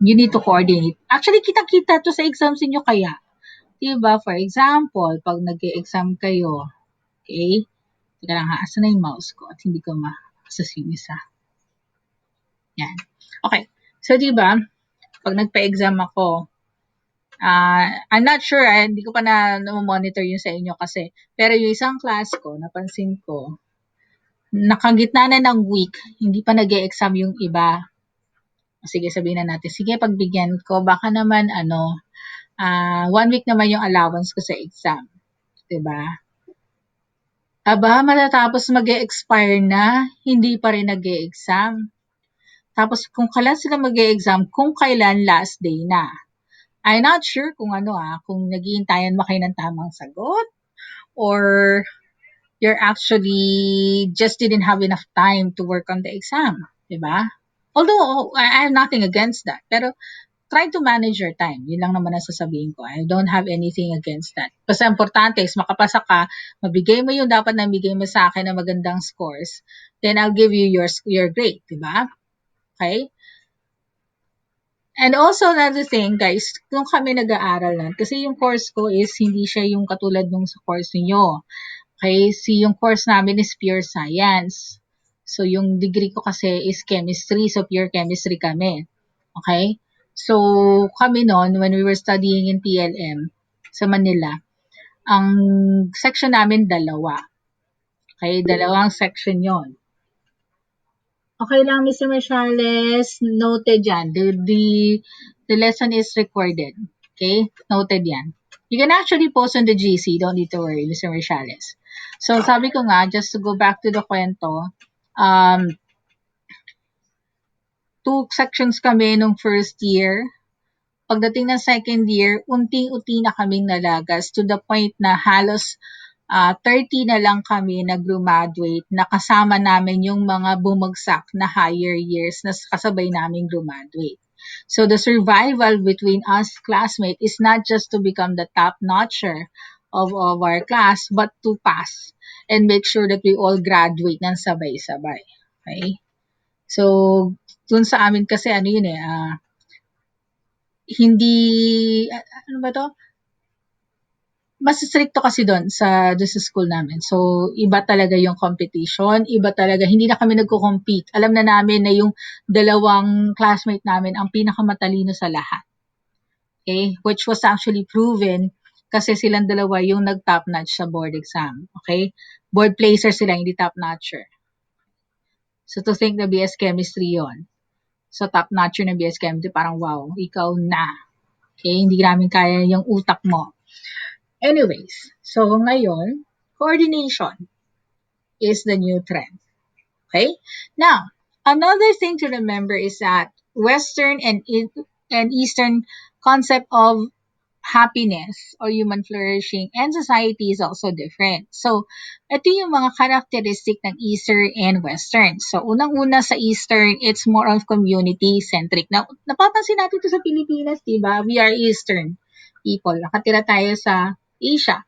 you need to coordinate. Actually, kita-kita to sa exams niyo kaya. Diba? For example, pag nag-exam kayo, okay? Teka lang ha, asan na yung mouse ko at hindi ko ma-access yung isa. Yan. Okay. So, diba, pag nagpa-exam ako, I'm not sure, hindi ko pa na-monitor yun sa inyo kasi, pero yung isang class ko, napansin ko, nakagitna na ng week, hindi pa nag exam yung iba. Sige, sabihin na natin, sige, pagbigyan ko, baka naman, 1 week naman yung allowance ko sa exam. Diba? Aba, matatapos mag-expire na, hindi pa rin nag-exam. Tapos kung kailan sila mag-exam, kung kailan last day na. I'm not sure kung kung naghihintayan ba kayo ng tamang sagot or you're actually just didn't have enough time to work on the exam, 'di ba? Although I have nothing against that, pero try to manage your time. Yun lang naman ang sasabihin ko. I don't have anything against that. Basta importante is makapasa ka, mabigay mo yung dapat na bigay mo sa akin na magandang scores, then I'll give you your grade, di ba? Okay? And also another thing, guys, kung kami nag-aaral nun, kasi yung course ko is hindi siya yung katulad nung sa course niyo. Okay? Yung course namin is pure science. So, yung degree ko kasi is chemistry. So, pure chemistry kami. Okay? So, kami noon, when we were studying in PLM sa Manila, ang section namin dalawa. Okay? Dalawang section yon. Okay lang, Mr. Marshales. Noted yan. The lesson is recorded. Okay? Noted yan. You can actually post on the GC. Don't need to worry, Mr. Marshales. So, sabi ko nga, just to go back to the kwento, two sections kami nung first year. Pagdating ng second year, unti-unti na kaming nalagas to the point na halos 30 na lang kami nag-graduate na kasama namin yung mga bumagsak na higher years na kasabay namin graduate. So the survival between us classmates is not just to become the top notcher of our class, but to pass and make sure that we all graduate ng sabay-sabay. Okay? So, dun sa amin kasi ano yun hindi, ano ba to? Mas stricto kasi doon sa school namin. So, iba talaga yung competition, iba talaga, hindi na kami nagko-compete. Alam na namin na yung dalawang classmate namin ang pinakamatalino sa lahat. Okay? Which was actually proven kasi silang dalawa yung nag-top notch sa board exam. Okay? Board placer sila, hindi top notcher. So, to think na BS Chemistry yon. So, top notcher na BS Chemistry, parang wow, ikaw na. Okay? Hindi namin kaya yung utak mo. Anyways, so ngayon, coordination is the new trend. Okay? Now, another thing to remember is that Western and Eastern concept of happiness or human flourishing and society is also different. So, ito yung mga characteristic ng Eastern and Western. So, unang-una sa Eastern, it's more of community-centric. Now, napapansin natin ito sa Pilipinas, diba? We are Eastern people. Nakatira tayo sa Asia.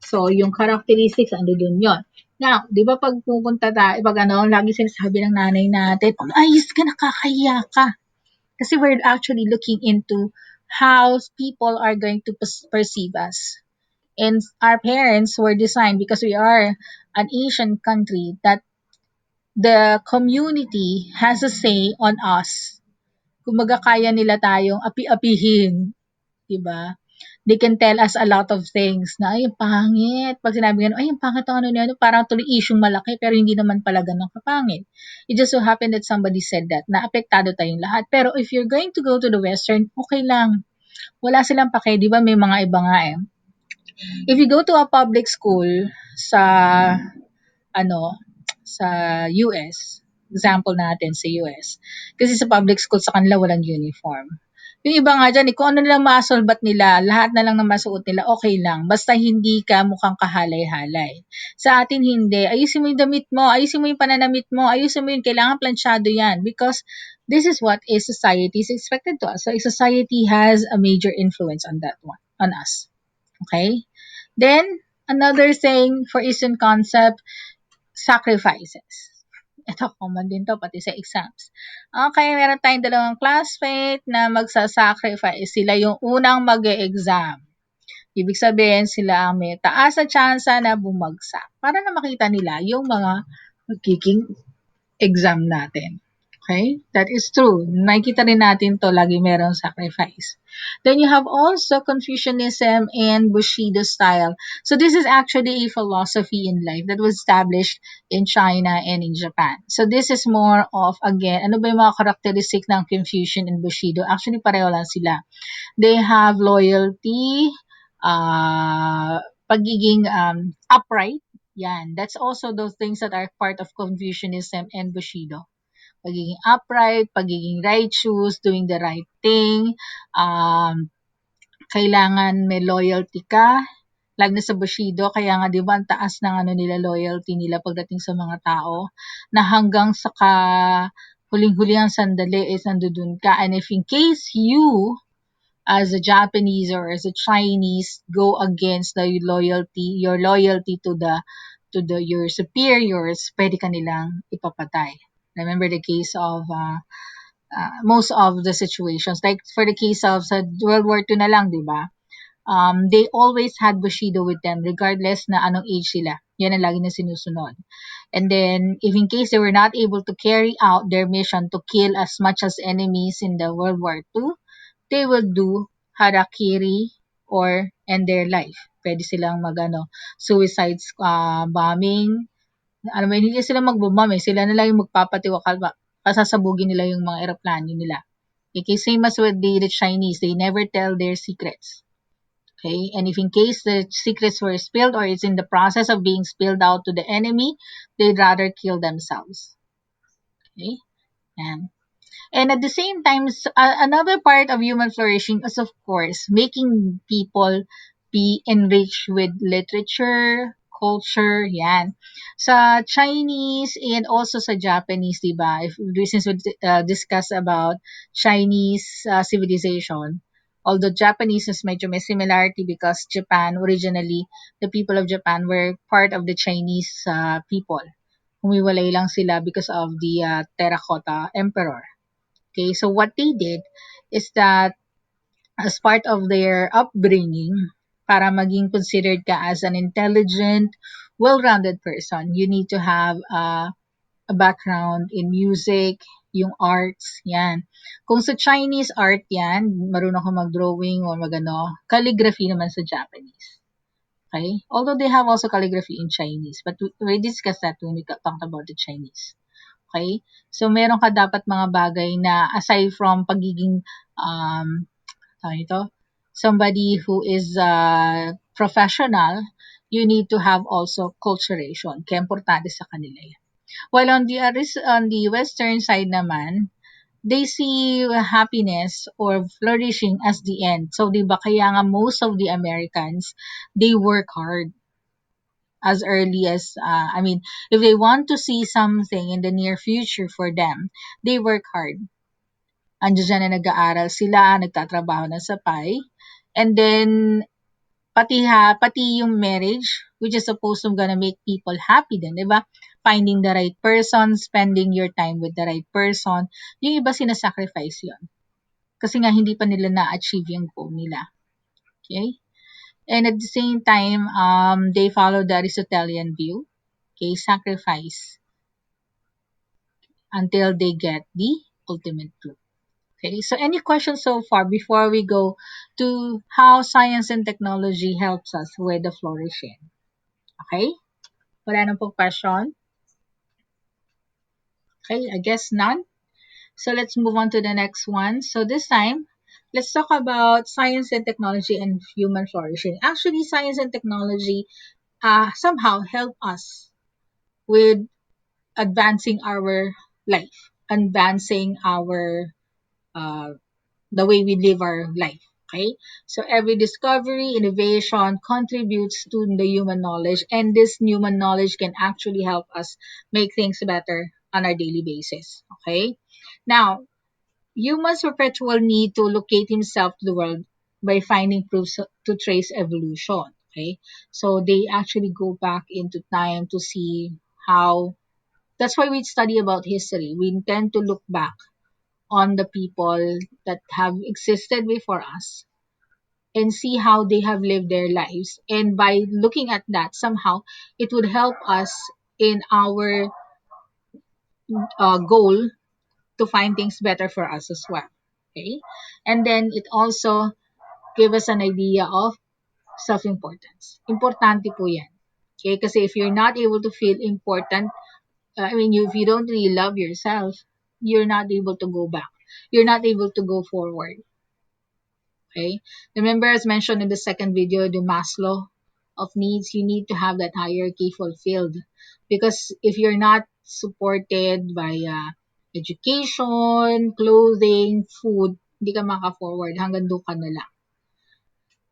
So, yung characteristics, ando dun yun. Now, di ba pag pupunta tayo, pag lagi sinasabi ng nanay natin, ayos ka, nakakahiya ka. Kasi we're actually looking into how people are going to perceive us. And our parents were designed because we are an Asian country that the community has a say on us. Kumaga kaya nila tayong api-apihin. Diba? They can tell us a lot of things na, ay, pangit. Pag sinabi gano'n, ay, ang pangit ang ano, parang tuloy isyong malaki, pero hindi naman pala ganun kapangit. It just so happened that somebody said that, na apektado tayong lahat. Pero if you're going to go to the Western, okay lang. Wala silang pake, di ba may mga iba nga eh. If you go to a public school sa, sa US, example natin sa US, kasi sa public school sa kanila walang uniform. Yung iba nga dyan, kung ano lang masolbat nila, lahat na lang na masuot nila, okay lang. Basta hindi ka mukhang kahalay-halay. Sa atin hindi. Ayusin mo yung damit mo, ayusin mo yung pananamit mo, ayusin mo yung kailangan plansyado yan. Because this is what a society is expected to us. So a society has a major influence on that one, on us. Okay? Then, another thing for Eastern concept, sacrifices. Ito, common din to, pati sa exams. Okay, meron tayong dalawang classmate na magsasacrifice. Sila yung unang mag-e-exam. Ibig sabihin, sila ang may taas na tsansa na bumagsak. Para na makita nila yung mga magiging exam natin. Okay? That is true. Nakikita rin natin to, lagi merong sacrifice. Then you have also Confucianism and Bushido style. So this is actually a philosophy in life that was established in China and in Japan. So this is more of, again, ano ba yung mga characteristic ng Confucian and Bushido? Actually, pareho lang sila. They have loyalty, pagiging upright. Yan. That's also those things that are part of Confucianism and Bushido. Pagiging upright, pagiging righteous, doing the right thing, kailangan may loyalty ka, lalo na sa Bushido, kaya nga di ba ang taas ng nila loyalty nila pagdating sa mga tao, na hanggang sa huling-huling ang sandali is nandun ka, and if in case you, as a Japanese or as a Chinese, go against your loyalty to your superiors, pwede ka nilang ipapatay. Remember the case of most of the situations. Like for the case of sa World War II na lang, di ba? They always had Bushido with them regardless na anong age sila. Yan ang lagi na sinusunod. And then, if in case they were not able to carry out their mission to kill as much as enemies in the World War II, they will do harakiri or end their life. Pwede silang suicide bombing. Alam mo, hindi sila magbomba eh. Sila na lang yung magpapatiwakal ba. Pasasabugin nila yung mga eroplano nila. Okay, same as with the Chinese. They never tell their secrets. Okay, and if in case the secrets were spilled or it's in the process of being spilled out to the enemy, they'd rather kill themselves. Okay, and at the same time, another part of human flourishing is, of course, making people be enriched with literature, culture, yan. Sa Chinese and also sa Japanese, di ba? If since we discuss about Chinese civilization, although Japanese is medyo may similarity because Japan, originally, the people of Japan were part of the Chinese people. Humiwalay lang sila because of the Terracotta Emperor. Okay, so what they did is that as part of their upbringing, para maging considered ka as an intelligent, well-rounded person, you need to have a background in music, yung arts, yan. Kung sa Chinese art yan, marunong ka mag-drawing or calligraphy naman sa Japanese. Okay? Although they have also calligraphy in Chinese, but we discussed that when we talked about the Chinese. Okay? So, meron ka dapat mga bagay na aside from pagiging, ito, somebody who is professional, you need to have also culturation. Kaya importante sa kanila yan. While on the western side naman, they see happiness or flourishing as the end. So, di ba, kaya nga most of the Americans, they work hard as early as, if they want to see something in the near future for them, they work hard. Andiyan na nag-aaral sila, nagtatrabaho na sapay. And then, pati yung marriage, which is supposed to gonna make people happy din, di ba? Finding the right person, spending your time with the right person. Yung iba sinasacrifice yun. Kasi nga hindi pa nila na-achieve yung goal nila. Okay? And at the same time, they follow the Aristotelian view. Okay, sacrifice until they get the ultimate truth. Okay, so any questions so far before we go to how science and technology helps us with the flourishing? Okay, wala na po question? Okay, I guess none. So let's move on to the next one. So this time, let's talk about science and technology and human flourishing. Actually, science and technology somehow help us with advancing our life, advancing our the way we live our life. Okay, so every discovery, innovation contributes to the human knowledge, and this human knowledge can actually help us make things better on our daily basis. Okay, now humans perpetual need to locate himself to the world by finding proofs to trace evolution. Okay, so they actually go back into time to see how. That's why we study about history. We tend to look back on the people that have existed before us and see how they have lived their lives. And by looking at that, somehow it would help us in our goal to find things better for us as well. Okay. And then it also give us an idea of self-importance. Importante po yan. Okay. Kasi if you're not able to feel important, if you don't really love yourself, you're not able to go back. You're not able to go forward. Okay. Remember, as mentioned in the second video, the Maslow of needs, you need to have that hierarchy fulfilled. Because if you're not supported by education, clothing, food, hindi ka maka-forward. Hanggang doon ka na lang.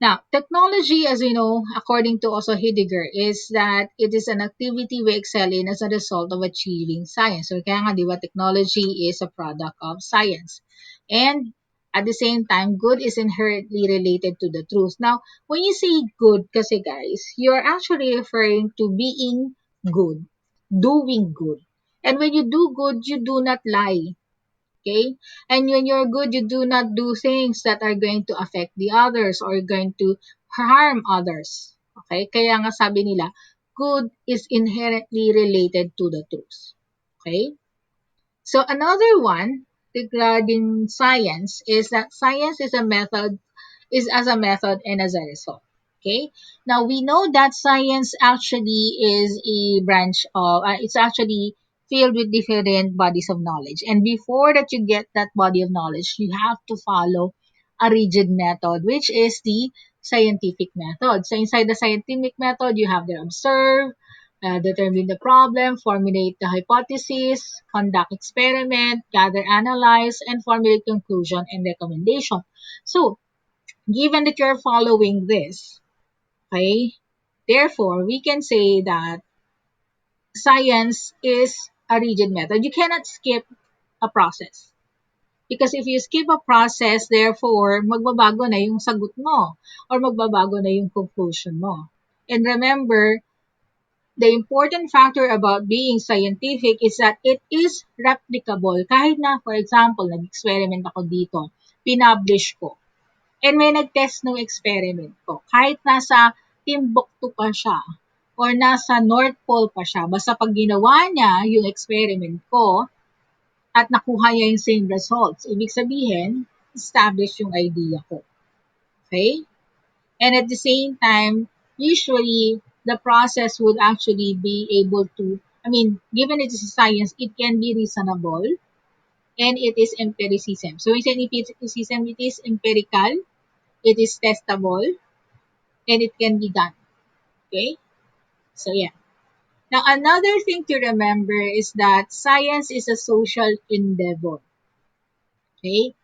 Now, technology, as we know, according to also Heidegger, is that it is an activity we excel in as a result of achieving science. So, kaya nga, di ba, technology is a product of science. And at the same time, good is inherently related to the truth. Now, when you say good, kasi guys, you're actually referring to being good, doing good. And when you do good, you do not lie. Okay? And when you're good, you do not do things that are going to affect the others or going to harm others. Okay? Kaya nga sabi nila, good is inherently related to the truth. Okay? So another one regarding science is that science is as a method and as a result. Okay. Now we know that science actually is a branch of it's actually filled with different bodies of knowledge. And before that you get that body of knowledge, you have to follow a rigid method, which is the scientific method. So inside the scientific method, you have to observe, determine the problem, formulate the hypothesis, conduct experiment, gather, analyze, and formulate conclusion and recommendation. So, given that you're following this, okay, therefore, we can say that science is a rigid method. You cannot skip a process. Because if you skip a process, therefore, magbabago na yung sagot mo or magbabago na yung conclusion mo. And remember, the important factor about being scientific is that it is replicable. Kahit na, for example, nag-experiment ako dito, pinublish ko, and may nag-test ng experiment ko. Kahit nasa Timbuktu pa siya, or nasa North Pole pa siya, basta pag ginawa niya yung experiment ko, at nakuha niya yung same results, ibig sabihin, establish yung idea ko. Okay? And at the same time, usually the process would actually be able to, given it is a science, it can be reasonable and it is empiricism. So when we say empiricism, it is empirical, it is testable, and it can be done. Okay? So yeah. Now another thing to remember is that science is a social endeavor. Okay?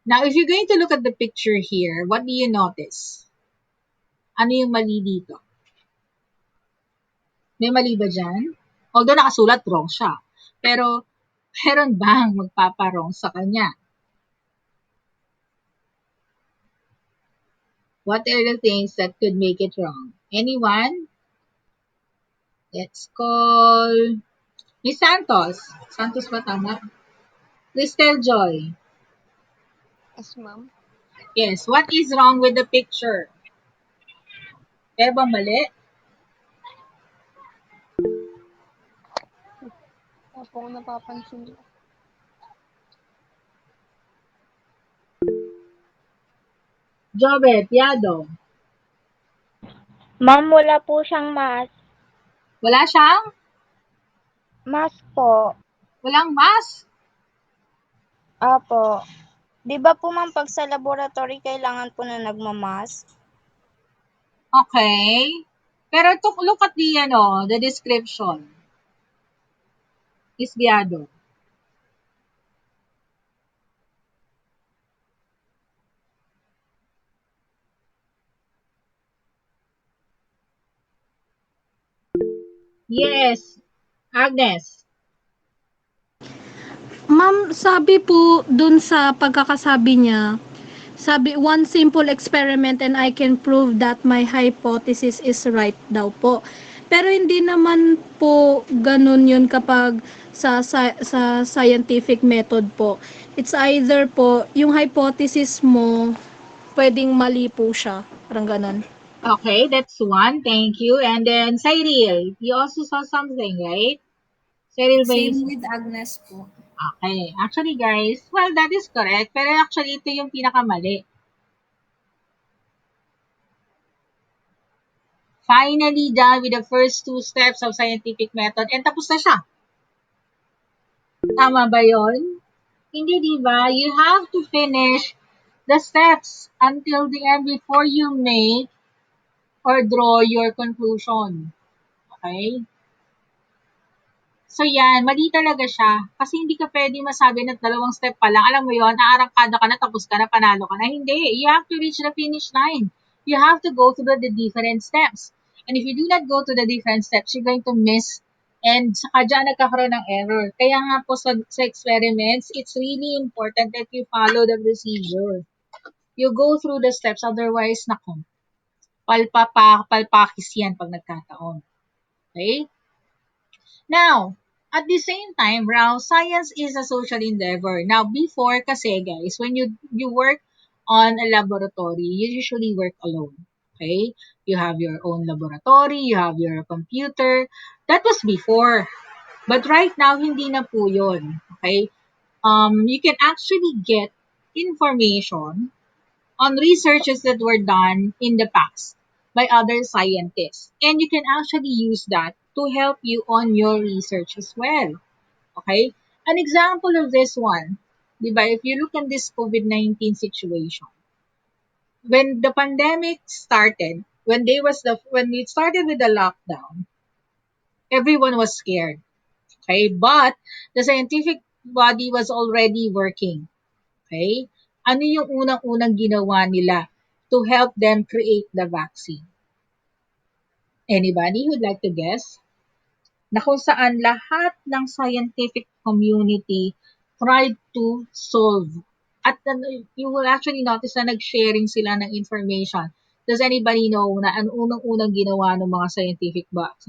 Now if you're going to look at the picture here, what do you notice? Ano yung mali dito? May mali ba dyan? Although nakasulat wrong siya. Pero, meron bang magpaparong sa kanya? What are the things that could make it wrong? Anyone? Let's call Miss Santos. Santos ba tama? Crystal Joy. Yes, ma'am. Yes, what is wrong with the picture? Kaya ba mali? Wala po akong napapansin. Jobet, Yado. Ma'am, wala po siyang mask. Wala siyang? Mask po. Walang mask? Opo. Di ba po ma'am, pag sa laboratory, kailangan po na nagmamask? Okay. Pero look at the description. Is Yado. Yes, Agnes. Ma'am, sabi po dun sa pagkakasabi niya, sabi, one simple experiment and I can prove that my hypothesis is right daw po. Pero hindi naman po ganun yun kapag sa scientific method po. It's either po, yung hypothesis mo, pwedeng mali po siya. Parang ganun. Okay, that's one. Thank you. And then Cyril, you also saw something, right? Cyril ba Same yung... with Agnes po. Okay. Actually, guys, well, that is correct. Pero actually, ito yung pinakamali. Finally done with the first two steps of scientific method and tapos na siya. Tama ba yon? Hindi, di ba? You have to finish the steps until the end before you make or draw your conclusion. Okay? So yan, mali talaga siya. Kasi hindi ka pwede masabi na dalawang step pa lang. Alam mo yon, aarangkada ka na, tapos ka na, panalo ka na. Hindi. You have to reach the finish line. You have to go through the different steps. And if you do not go to the different steps, you're going to miss and saka dyan nagkakaroon ng error. Kaya nga po sa experiments, it's really important that you follow the procedure. You go through the steps, otherwise, nako, palpakis yan pag nagkataon. Okay? Now, At the same time, raw, science is a social endeavor. Now, before kasi, guys, when you work on a laboratory, you usually work alone. Okay? You have your own laboratory, you have your computer. That was before. But right now, hindi na po yun. Okay? You can actually get information on researches that were done in the past by other scientists. And you can actually use that to help you on your research as well. Okay? An example of this one, di ba, if you look at this COVID-19 situation, when the pandemic started, when it started with the lockdown, everyone was scared. Okay? But the scientific body was already working. Okay? Ano yung unang-unang ginawa nila to help them create the vaccine? Anybody who'd like to guess? Na kung saan lahat ng scientific community tried to solve. At you will actually notice na nag-sharing sila ng information. Does anybody know na ang unang-unang ginawa ng mga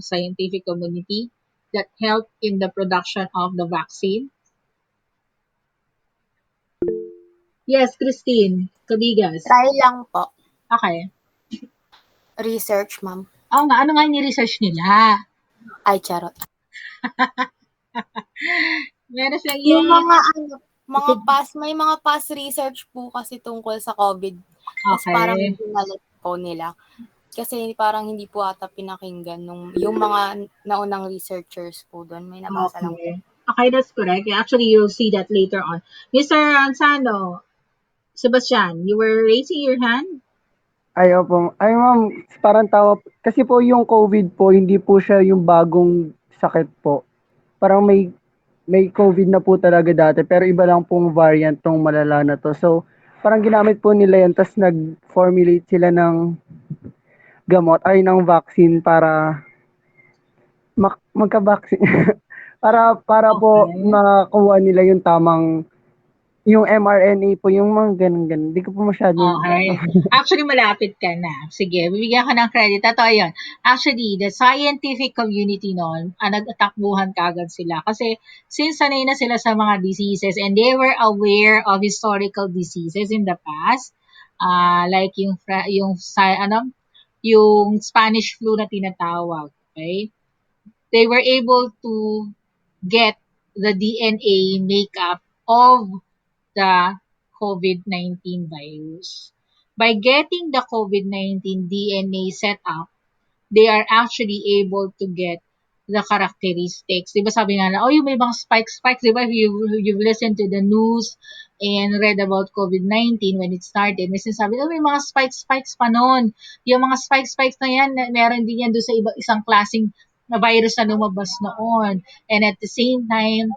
scientific community that helped in the production of the vaccine? Yes, Christine, Kabigas. Try lang po. Okay. Research, ma'am. Oo nga, ano nga yung research nila? Ay, charot. Meron silang Yung may mga past research po kasi tungkol sa COVID. Tapos parang Okay. binalit po nila. Kasi parang hindi po ata pinakinggan yung mga naunang researchers po doon. May nabasa lang po. Okay. Okay, that's correct. Actually, you'll see that later on. Mr. Ansano, Sebastian, you were raising your hand? Ay, opo. Ay, ma'am, parang tawa. Kasi po yung COVID po, hindi po siya yung bagong sakit po. Parang may COVID na po talaga dati, pero iba lang pong variant tong malala na to. So, parang ginamit po nila yun, tapos nag-formulate sila ng gamot, ay ng vaccine para magka-vaccine. para po Okay. makakuha nila yung tamang, yung mRNA po, yung mga ganun-ganun. Hindi ko po masyadong, Okay. Actually, malapit ka na. Sige, bibigyan ka ng credit. Totoo yun. Actually, the scientific community noon, nag-atakbuhan kagad sila. Kasi, since sanay na sila sa mga diseases and they were aware of historical diseases in the past, like yung Spanish flu na tinatawag. Okay? They were able to get the DNA makeup of the COVID-19 virus. By getting the COVID-19 DNA set up, they are actually able to get the characteristics. Di ba sabi nga na, oh, yung may mga spikes, di ba? You've listened to the news and read about COVID-19 when it started, may sinasabi, oh, may mga spikes pa noon. Yung mga spikes na yan, meron din yan doon sa isang klaseng na virus na lumabas noon. And at the same time,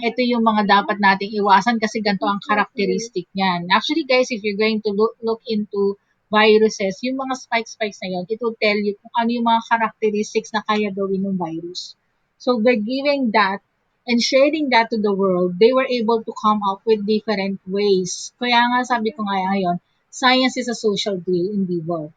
ito yung mga dapat nating iwasan kasi ganito ang characteristic niyan. Actually, guys, if you're going to look into viruses, yung mga spikes na yun, it will tell you kung ano yung mga characteristics na kaya gawin ng virus. So, by giving that and sharing that to the world, they were able to come up with different ways. Kaya nga sabi ko nga ngayon, science is a social endeavor.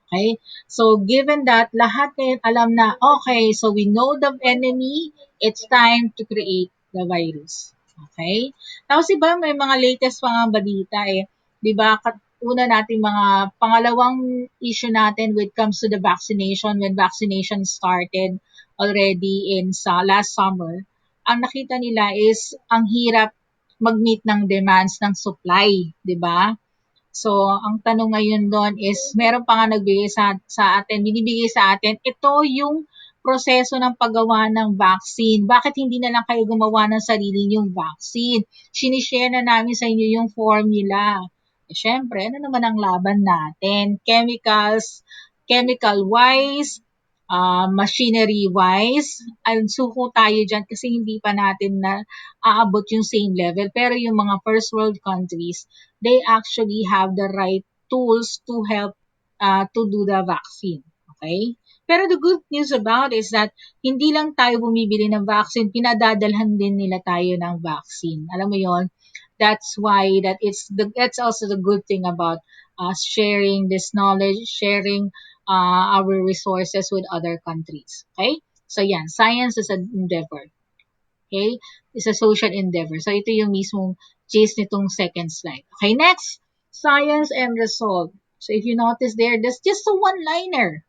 Okay? So, given that, lahat ngayon alam na, okay, so we know the enemy, it's time to create the virus. Okay? Tapos iba, may mga latest mga balita eh. Di ba, una natin mga pangalawang issue natin when it comes to the vaccination, when vaccination started already in sa last summer, ang nakita nila is ang hirap mag-meet ng demands ng supply, di ba? So, ang tanong ngayon doon is, meron pa nga nagbigay sa atin, binibigay sa atin, ito yung proseso ng paggawa ng vaccine. Bakit hindi na lang kayo gumawa ng sarili yung vaccine? Sinishare na namin sa inyo yung formula. Eh, syempre, ano naman ang laban natin? Chemical-wise, machinery-wise, ang suko tayo dyan kasi hindi pa natin na aabot yung same level. Pero yung mga first world countries, they actually have the right tools to help to do the vaccine. Okay? Pero the good news about is that hindi lang tayo bumibili ng vaccine, pinadadalhan din nila tayo ng vaccine. Alam mo yon? That's why that's also the good thing about us sharing this knowledge, sharing our resources with other countries. Okay? So yan, science is an endeavor. Okay? It's a social endeavor. So, ito yung mismong gist nitong second slide. Okay, next. Science and result. So, if you notice there, that's just a one-liner.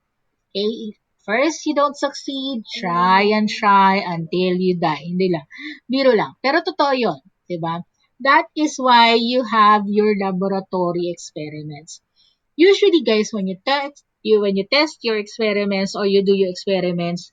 Okay? First, you don't succeed, try and try until you die. Hindi lang. Biro lang. Pero totoo yun. Diba? That is why you have your laboratory experiments. Usually, guys, when you test your experiments or you do your experiments,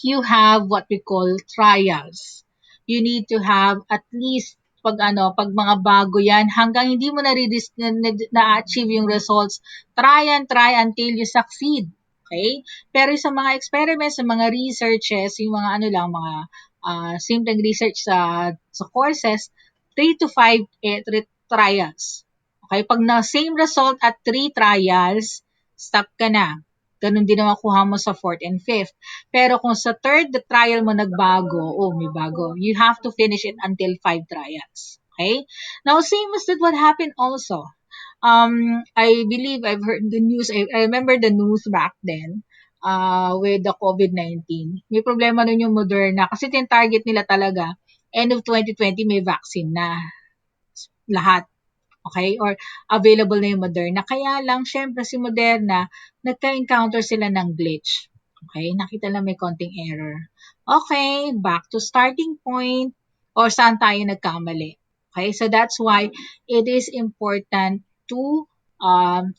you have what we call trials. You need to have at least pag mga bago yan, hanggang hindi mo na-achieve yung results, try and try until you succeed. Okay? Pero sa mga experiments, sa mga researches, yung mga mga simpleng research sa courses, 3 to 5 trials. Okay? Pag na same result at 3 trials, stop ka na. Ganun din naman kuha mo sa 4th and 5th. Pero kung sa third trial mo nagbago, may bago. You have to finish it until 5 trials. Okay? Now, same as that what happened also. I believe I've heard the news. I remember the news back then with the COVID-19. May problema nun yung Moderna kasi tin-target nila talaga end of 2020 may vaccine na lahat. Okay? Or available na yung Moderna. Kaya lang, syempre si Moderna, nagka-encounter sila ng glitch. Okay? Nakita lang may konting error. Okay, back to starting point or saan tayo nagkamali. Okay? So that's why it is important to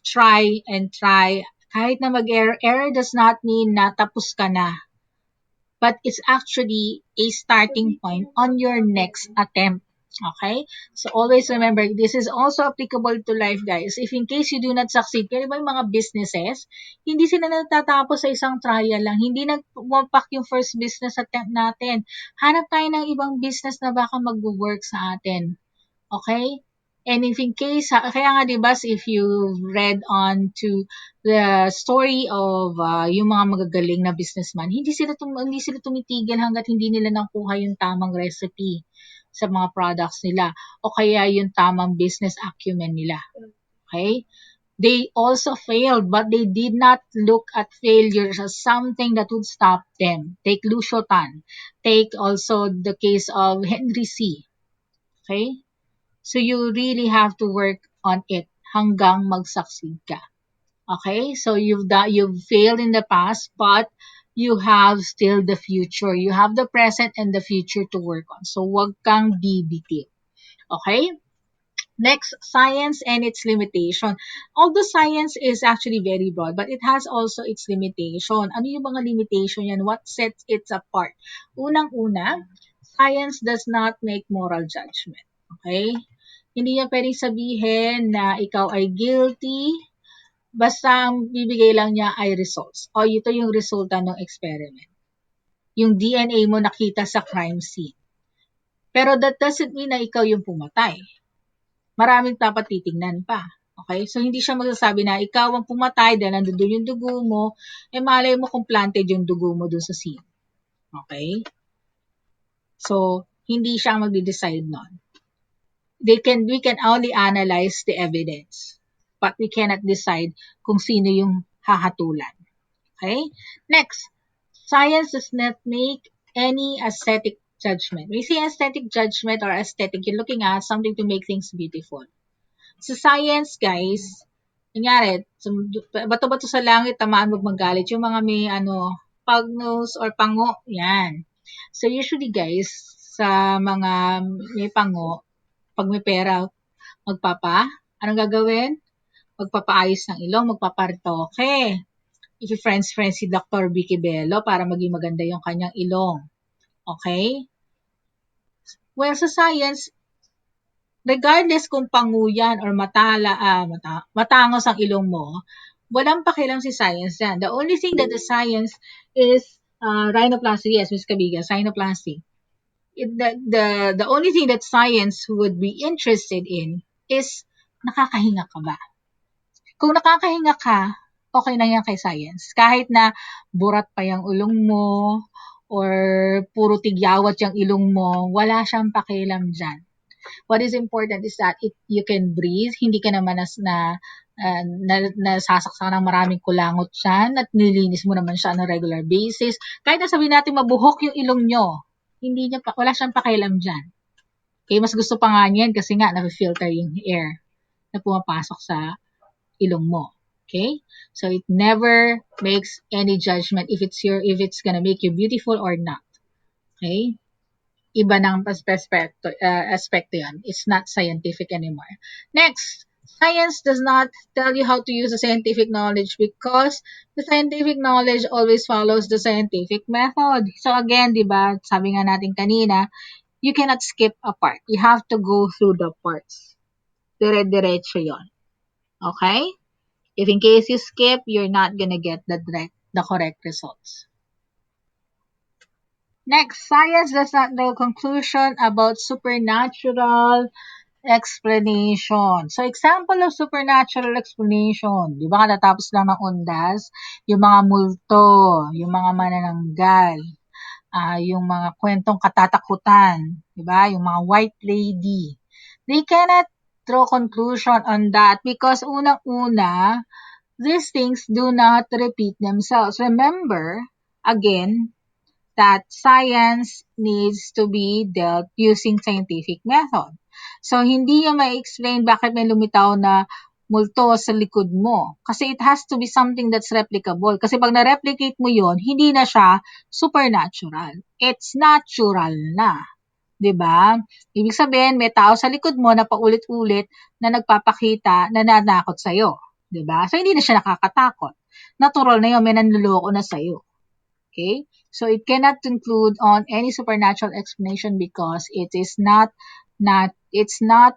try and try. Kahit na mag-error, error does not mean na tapos ka na. But it's actually a starting point on your next attempt. Okay? So always remember, this is also applicable to life, guys. If in case you do not succeed, kaya ba yung mga businesses, hindi sila natatapos sa isang trial lang. Hindi nagpumapak yung first business attempt natin. Hanap tayo ng ibang business na baka mag-work sa atin. Okay? And if in case, kaya nga diba, if you read on to the story of yung mga magagaling na businessman, hindi sila tumitigil hanggat hindi nila nakuha yung tamang recipe sa mga products nila o kaya yung tamang business acumen nila. Okay? They also failed, but they did not look at failure as something that would stop them. Take Lucio Tan. Take also the case of Henry C. Okay? So you really have to work on it hanggang mag-succeed ka. Okay? So you've failed in the past, but you have still the future. You have the present and the future to work on. So wag kang bibitiw. Okay? Next, science and its limitation. Although science is actually very broad, but it has also its limitation. Ano yung mga limitation yan? What sets it apart? Unang-una, science does not make moral judgment. Okay? Hindi niya pwedeng sabihin na ikaw ay guilty, basta ang bibigay lang niya ay results. O ito yung resulta ng experiment. Yung DNA mo nakita sa crime scene. Pero that doesn't mean na ikaw yung pumatay. Maraming dapat titingnan pa. Okay? So, hindi siya magsasabi na ikaw ang pumatay dahil nandun yung dugo mo, malay mo kung planted yung dugo mo dun sa scene. Okay? So, hindi siya magde-decide nun. We can only analyze the evidence, but we cannot decide kung sino yung hahatulan. Okay? Next, science does not make any aesthetic judgment. When you say aesthetic judgment or aesthetic, you're looking at something to make things beautiful. Sa science, guys, nangyari, bato-bato sa langit, tamaan wag magalit. Yung mga may pug nose or pango, yan. So usually, guys, sa mga may pango, pag may pera, anong gagawin? Magpapaayos ng ilong, magpaparitoke. If friends si Dr. Vicky Bello para maging maganda yung kanyang ilong. Okay? Well, sa science, regardless kung panguyan or matangos ang ilong mo, walang pakialam si science yan. The only thing that the science is rhinoplasty. Yes, Ms. Kabiga, rhinoplasty. The only thing that science would be interested in is nakakahinga ka ba? Kung nakakahinga ka, okay na yan kay science. Kahit na burat pa yung ulong mo or puro tigyawat yung ilong mo, wala siyang pakialam dyan. What is important is that you can breathe, hindi ka naman nasasaksak ng maraming kulangot dyan at nilinis mo naman siya on a regular basis. Kahit na sabihin natin mabuhok yung ilong nyo, Hindi niya pa, wala siyang pakialam dyan. Okay, mas gusto pa nga niyan kasi nga na-filter yung air na pumapasok sa ilong mo. Okay? So it never makes any judgment if it's gonna make you beautiful or not. Okay? Iba ng aspekto yan. It's not scientific anymore. Next, science does not tell you how to use the scientific knowledge because the scientific knowledge always follows the scientific method. So again, di ba, sabi nga natin kanina, you cannot skip a part. You have to go through the parts. Dire-diretso yon. Okay? If in case you skip, you're not gonna get the correct results. Next, science does not know conclusion about supernatural explanation. So, example of supernatural explanation. Di ba katatapos lang ng undas? Yung mga multo, yung mga manananggal, yung mga kwentong katatakutan, di ba? Yung mga white lady. They cannot draw conclusion on that because unang-una, these things do not repeat themselves. Remember, again, that science needs to be dealt using scientific method. So, hindi nyo ma-explain bakit may lumitaw na multo sa likod mo. Kasi it has to be something that's replicable. Kasi pag na-replicate mo yon, hindi na siya supernatural. It's natural na. 'Di ba? Ibig sabihin, may tao sa likod mo na paulit-ulit na nagpapakita na nananakot sa'yo. 'Di ba? So, hindi na siya nakakatakot. Natural na yun, may nanluloko na sa'yo. Okay? So it cannot include on any supernatural explanation because it's not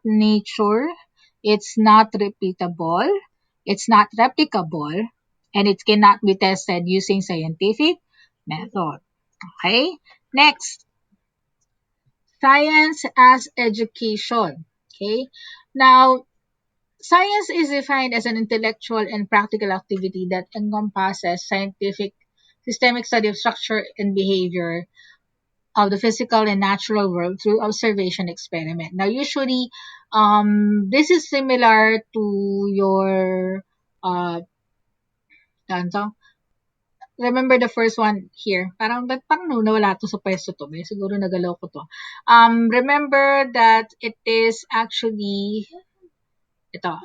nature, it's not repeatable, it's not replicable, and it cannot be tested using scientific method. Okay? Next, science as education. Okay? Now, science is defined as an intellectual and practical activity that encompasses scientific systemic study of structure and behavior of the physical and natural world through observation experiment. Now, usually, this is similar to your, ano, remember the first one here. Parang nawala to sa pwesto to. Siguro nagalaw ko to. Remember that it is actually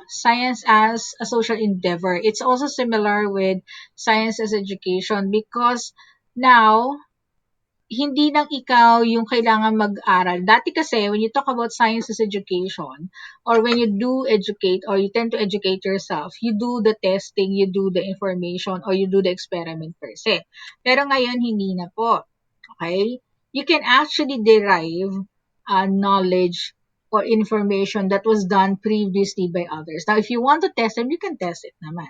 science as a social endeavor. It's also similar with science as education because now, hindi lang ikaw yung kailangan mag-aral. Dati kasi, when you talk about science as education, or when you do educate, or you tend to educate yourself, you do the testing, you do the information, or you do the experiment per se. Pero ngayon, hindi na po. Okay? You can actually derive knowledge or information that was done previously by others. Now, if you want to test them, you can test it naman.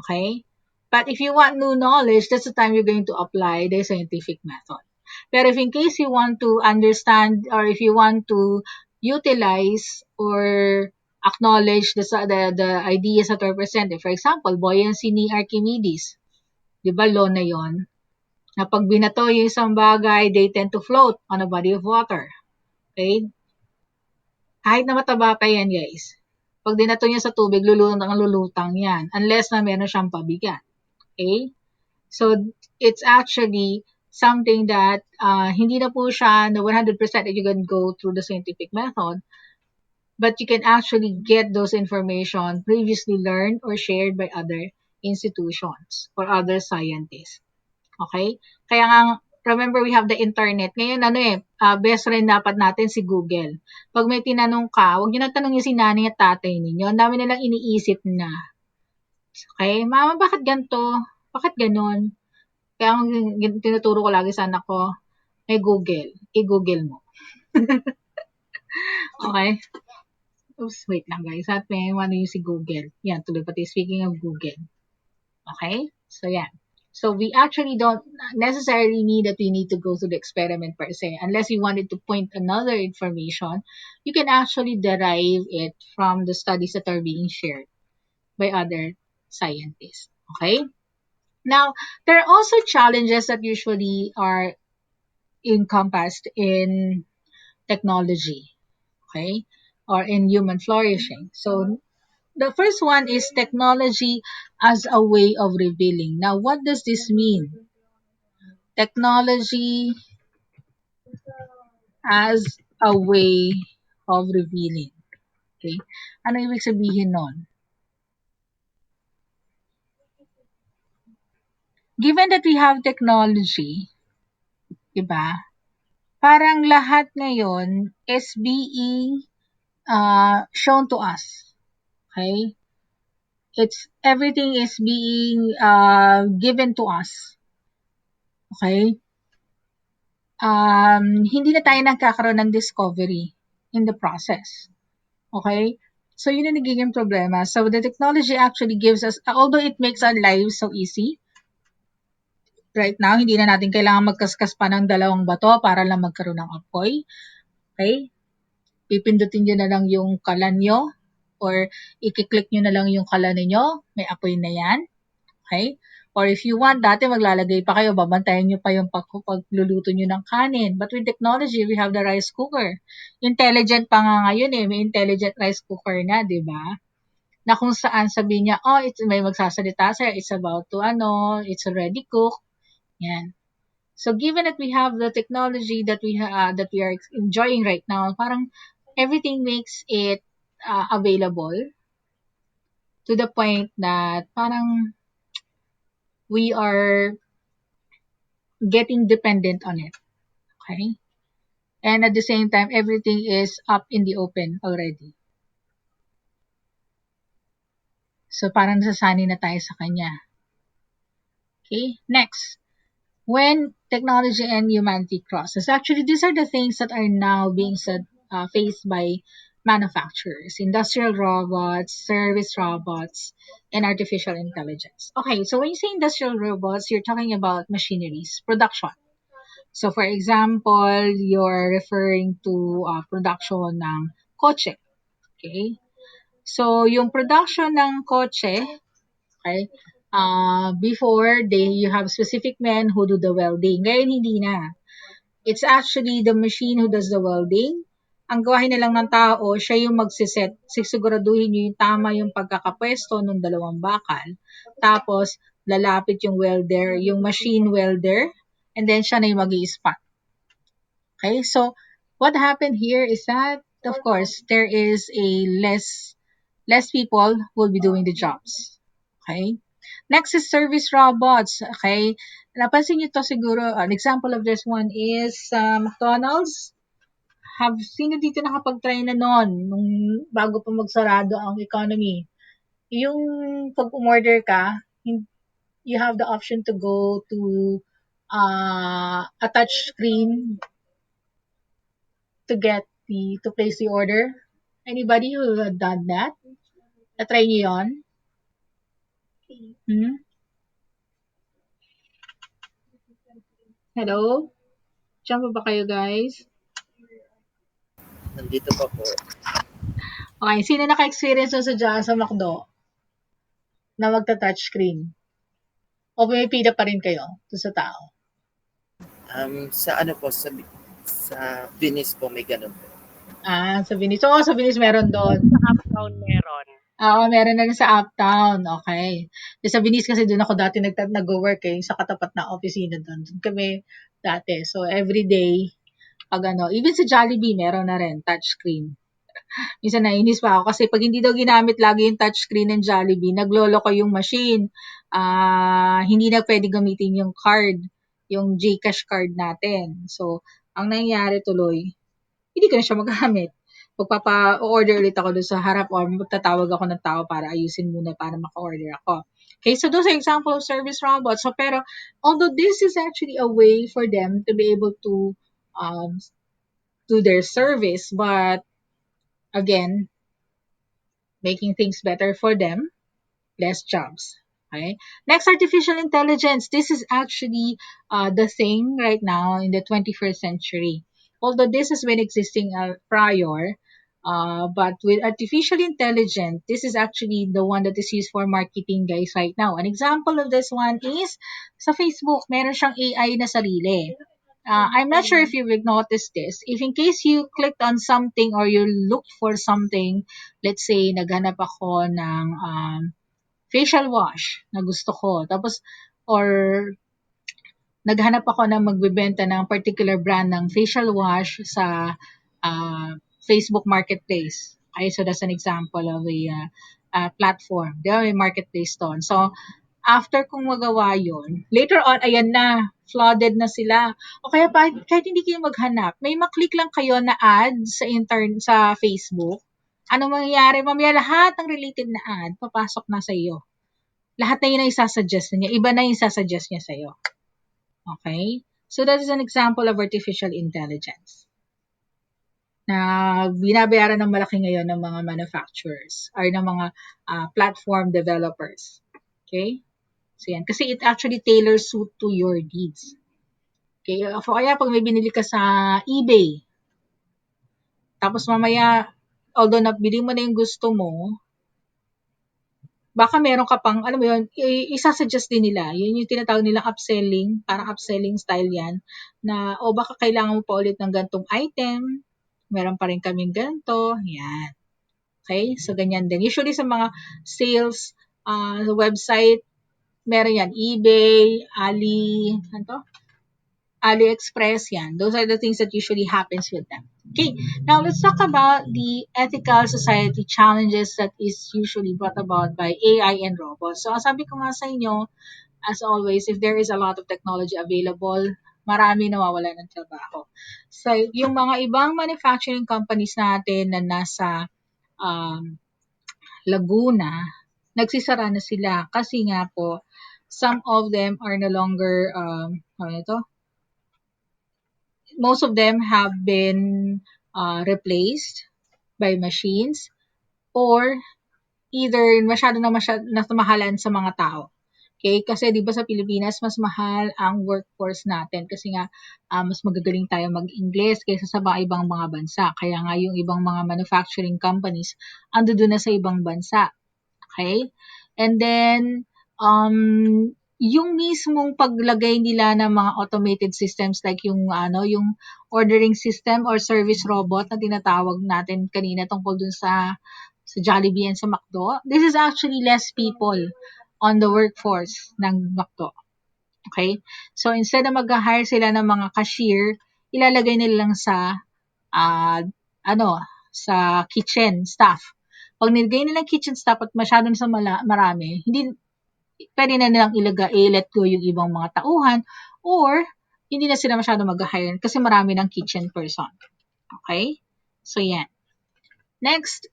Okay? But if you want new knowledge, that's the time you're going to apply the scientific method. Pero if in case you want to understand or if you want to utilize or acknowledge the ideas that were presented, for example, buoyancy ni Archimedes, di ba law na yon? Na pag binato yung isang bagay, they tend to float on a body of water. Okay? Kahit na mataba pa yan, guys. Pag dinato niya sa tubig, lulutang yan. Unless na meron siyang pabigat. Okay? So, it's actually something that hindi na po siya na 100% that you can go through the scientific method, but you can actually get those information previously learned or shared by other institutions or other scientists. Okay? Kaya nga, remember we have the internet. Ngayon, best friend dapat natin si Google. Pag may tinanong ka, huwag nyo na tanongin si nanay at tatay ninyo. Ang dami nilang iniisip na. Okay? Mama, bakit ganito? Bakit ganon? Kaya ang tinuturo ko lagi sa anak ko, may Google. I-Google mo. Okay? Oops, wait lang guys. At may ano yung si Google. Yan, tuloy pati speaking of Google. Okay? So, yan. So, we actually don't necessarily need that we need to go through the experiment per se. Unless you wanted to point another information, you can actually derive it from the studies that are being shared by other scientists. Okay? Now, there are also challenges that usually are encompassed in technology, okay, or in human flourishing. So, the first one is technology as a way of revealing. Now, what does this mean? Technology as a way of revealing. Okay? Ano ibig sabihin nun? Given that we have technology, diba? Parang lahat ngayon is being shown to us. Okay? It's everything is being given to us. Okay? Hindi na tayo nagkakaroon ng discovery in the process. Okay? So, yun yung nagiging problema. So, the technology actually gives us, although it makes our lives so easy, right now, hindi na natin kailangan magkaskas pa ng dalawang bato para lang magkaroon ng apoy. Okay? Pipindutin nyo na lang yung kalan nyo or i-click nyo na lang yung kalan ninyo, may apoy na yan. Okay? Or if you want, dati maglalagay pa kayo, babantayan nyo pa yung pagluluto nyo ng kanin. But with technology, we have the rice cooker. Intelligent pa nga ngayon eh, may intelligent rice cooker na, di ba? Na kung saan sabihin niya, oh, may magsasalita sa'yo, it's about to it's already cooked. Yan. So given that we have the technology that that we are enjoying right now, parang everything makes it available to the point that parang we are getting dependent on it. Okay? And at the same time, everything is up in the open already. So parang nasasanay na tayo sa kanya. Okay? Next. When technology and humanity crosses. Actually, these are the things that are now being faced by manufacturers, industrial robots, service robots, and artificial intelligence. Okay, so when you say industrial robots, you're talking about machineries, production. So for example, you're referring to production ng kotse. Okay? So yung production ng kotse, okay, before you have specific men who do the welding. Ngayon hindi na. It's actually the machine who does the welding. Ang gawain na lang ng tao, siya yung magsiset. Siguraduhin nyo yung tama yung pagkakapwesto ng dalawang bakal. Tapos, lalapit yung welder, yung machine welder, and then siya na yung mag-i-spot. Okay, so what happened here is that, of course, there is a less people will be doing the jobs. Okay? Next is service robots. Okay? Napansin niyo to siguro, an example of this one is McDonald's. Sino dito nakapag-try na noon nung bago pa magsarado ang economy? Yung pag umorder ka, you have the option to go to a touch screen to place the order. Anybody who had done that? Na-try niyo yon? Hmm? Hello? Diyan pa ba kayo, guys? Nandito pa po. Okay, sino naka-experience nun sa McDo na magta-touchscreen? O may pila pa rin kayo doon sa tao? Sa ano po, sa Venice po may ganun po. Sa Venice. Oo, sa Venice meron doon. Sa Uptown meron. Oo, meron na rin sa Uptown. Okay. Sa Venice kasi doon ako dati nag-work sa katapat na opisina doon. Doon kami dati. So, every day, even sa Jollibee, meron na rin touchscreen. Minsan nainis pa ako kasi pag hindi daw ginamit lagi yung touchscreen ng Jollibee, nagloloko yung machine. Hindi na pwede gamitin yung card, yung GCash card natin. So, ang nangyayari tuloy, hindi ko na siya magamit. Magpapa-order ulit ako doon sa harap or magtatawag ako ng tao para ayusin muna para maka-order ako. Okay, so those are example of service robots. So, pero, although this is actually a way for them to be able to do their service, but again, making things better for them, less jobs. Okay. Next, artificial intelligence. This is actually the thing right now in the 21st century. Although this has been existing prior, but with artificial intelligence, this is actually the one that is used for marketing, guys, right now. An example of this one is sa Facebook, meron siyang AI na sarili. I'm not sure if you've noticed this. If in case you clicked on something or you looked for something, let's say, naghanap ako ng facial wash na gusto ko. Tapos, or naghanap ako ng magbebenta ng particular brand ng facial wash sa Facebook Marketplace. Okay, so that's an example of a platform. Di ba, may marketplace doon. So, after kong magawa yun, later on, ayan na, flooded na sila. O kaya kahit hindi kayo maghanap, may maklik lang kayo na ad sa Facebook. Ano mangyayari? Mamaya lahat ng related na ad, papasok na sa iyo. Lahat na yun ang isasuggest niya. Iba na yung isasuggest niya sa iyo. Okay? So that is an example of artificial intelligence na binabayaran ng malaki ngayon ng mga manufacturers or ng mga platform developers. Okay? So yan. Kasi it actually tailors suit to your needs. Okay? Kaya pag may binili ka sa eBay, tapos mamaya, although nabili mo na yung gusto mo, baka meron ka pang, alam mo yun, isasuggest din nila. Yun yung tinatawag nilang upselling, parang upselling style yan, na, o baka kailangan mo pa ulit ng gantong item, meron pa rin kaming ganito, yan. Okay? So, ganyan din. Usually sa mga sales website, meron yan, eBay, ano to? AliExpress, yan. Those are the things that usually happens with them. Okay, now let's talk about the ethical society challenges that is usually brought about by AI and robots. So, sabi ko nga sa inyo, as always, if there is a lot of technology available, marami nawawala ng trabaho. So, yung mga ibang manufacturing companies natin na nasa Laguna, nagsisara na sila kasi nga po, some of them are no longer, ano ito? Most of them have been replaced by machines or either na mahalan sa mga tao. Okay? Kasi 'di ba sa Pilipinas mas mahal ang workforce natin kasi nga mas magagaling tayo mag-English kaysa sa mga ibang mga bansa. Kaya nga yung ibang mga manufacturing companies ando doon na sa ibang bansa. Okay? And then yung mismong paglagay nila ng mga automated systems like yung ordering system or service robot na tinatawag natin kanina tungkol dun sa Jollibee and sa McDo, this is actually less people on the workforce ng McDo. Okay? So instead na mag-hire sila ng mga cashier, ilalagay nila lang sa uh, sa kitchen staff. Pag nilagay nilang kitchen staff at masyadong sa marami, hindi pwede na nilang let go yung ibang mga tauhan or hindi na sila masyado mag-hire kasi marami ng kitchen person. Okay? So, yan. Next,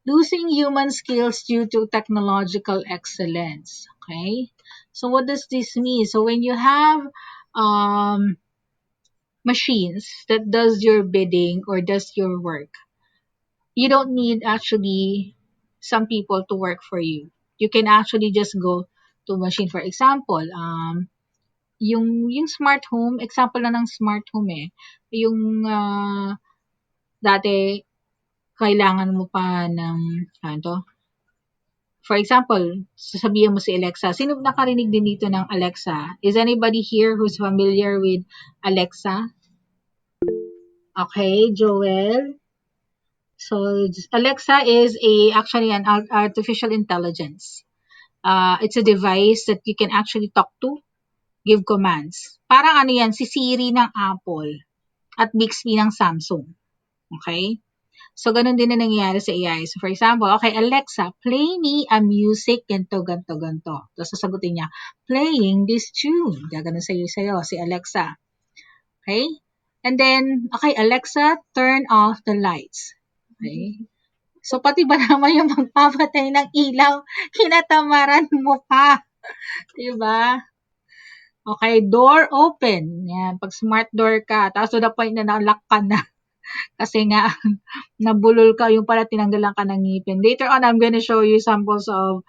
losing human skills due to technological excellence. Okay? So, what does this mean? So, when you have machines that does your bidding or does your work, you don't need actually some people to work for you. You can actually just go to machine. For example, yung smart home, example na ng smart home eh. Yung dati kailangan mo pa ng ano to? For example, sasabihin mo si Alexa. Sino nakarinig din dito ng Alexa? Is anybody here who's familiar with Alexa? Okay, Joel. So Alexa is actually an artificial intelligence. It's a device that you can actually talk to, give commands. Parang ano yan, si Siri ng Apple at Bixby ng Samsung. Okay? So, ganun din na nangyayari sa AI. So, for example, okay, Alexa, play me a music, ganto, ganto, ganto. Tapos sasagutin niya, playing this tune. Gaganon sa'yo, si Alexa. Okay? And then, okay, Alexa, turn off the lights. Okay? So, pati ba naman yung magpapatay ng ilaw, kinatamaran mo pa. Diba? Okay, door open. Yan, pag smart door ka, tapos to the point na na-lock ka na. Kasi nga, nabulol ka, yung pala tinanggalan ka ng ngipin. Later on, I'm gonna show you samples of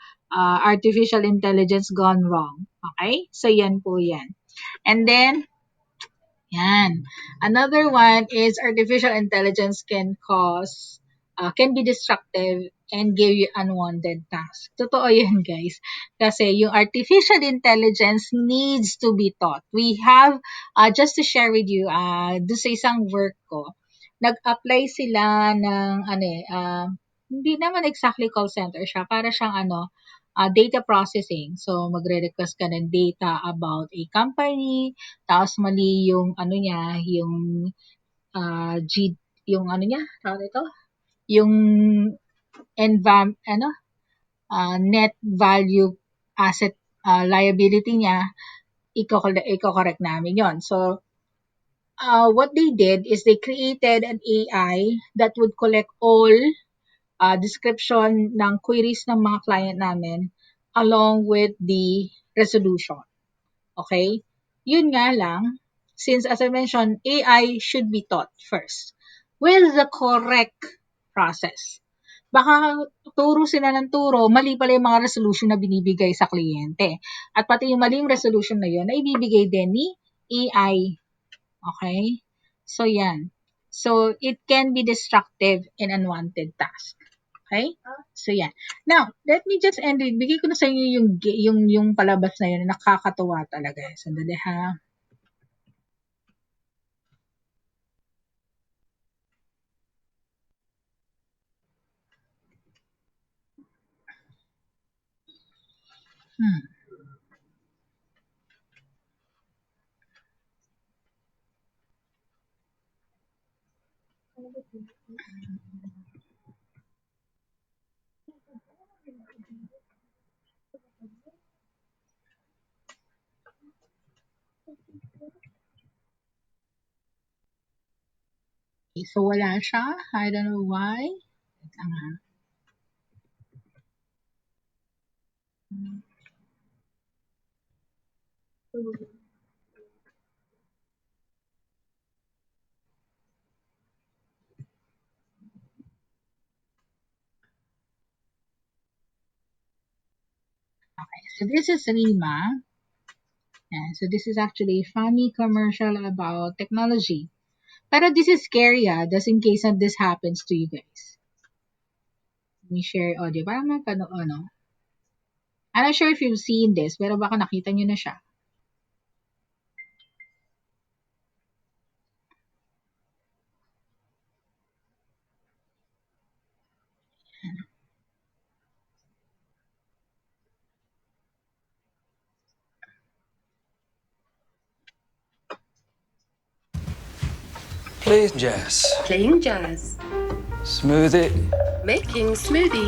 artificial intelligence gone wrong. Okay? So, yan po yan. And then, yan. Another one is artificial intelligence can be destructive and give you unwanted tasks. Totoo yan, guys. Kasi yung artificial intelligence needs to be taught. We have, just to share with you, doon sa isang work ko, nag-apply sila ng, hindi naman exactly call center siya. Para siyang data processing. So, magre-request ka ng data about a company, tapos mali yung ano niya, yung yung ano niya, tawag ito, yung net value asset liability niya, i-correct namin yon. So, what they did is they created an AI that would collect all description ng queries ng mga client namin along with the resolution. Okay? Yun nga lang, since as I mentioned, AI should be taught first with the correct process. Baka turo sila ng turo, mali pala yung mga resolution na binibigay sa kliyente. At pati yung maling resolution na yun, na ibibigay din ni AI. Okay? So, yan. So, it can be destructive and unwanted task. Okay? So, yan. Now, let me just end it. Bigay ko na sa inyo yung palabas na yun. Nakakatuwa talaga. Sandali ha. Okay, so, wala siya. I don't know why. Wait lang ha. Okay, so this is Rima. Yeah, so this is actually a funny commercial about technology. Pero this is scary just in case that this happens to you guys. Let me share audio. Para mapano, ano. I'm not sure if you've seen this, pero baka nakita nyo na siya. Playing jazz. Playing jazz. Smoothie. Making smoothie.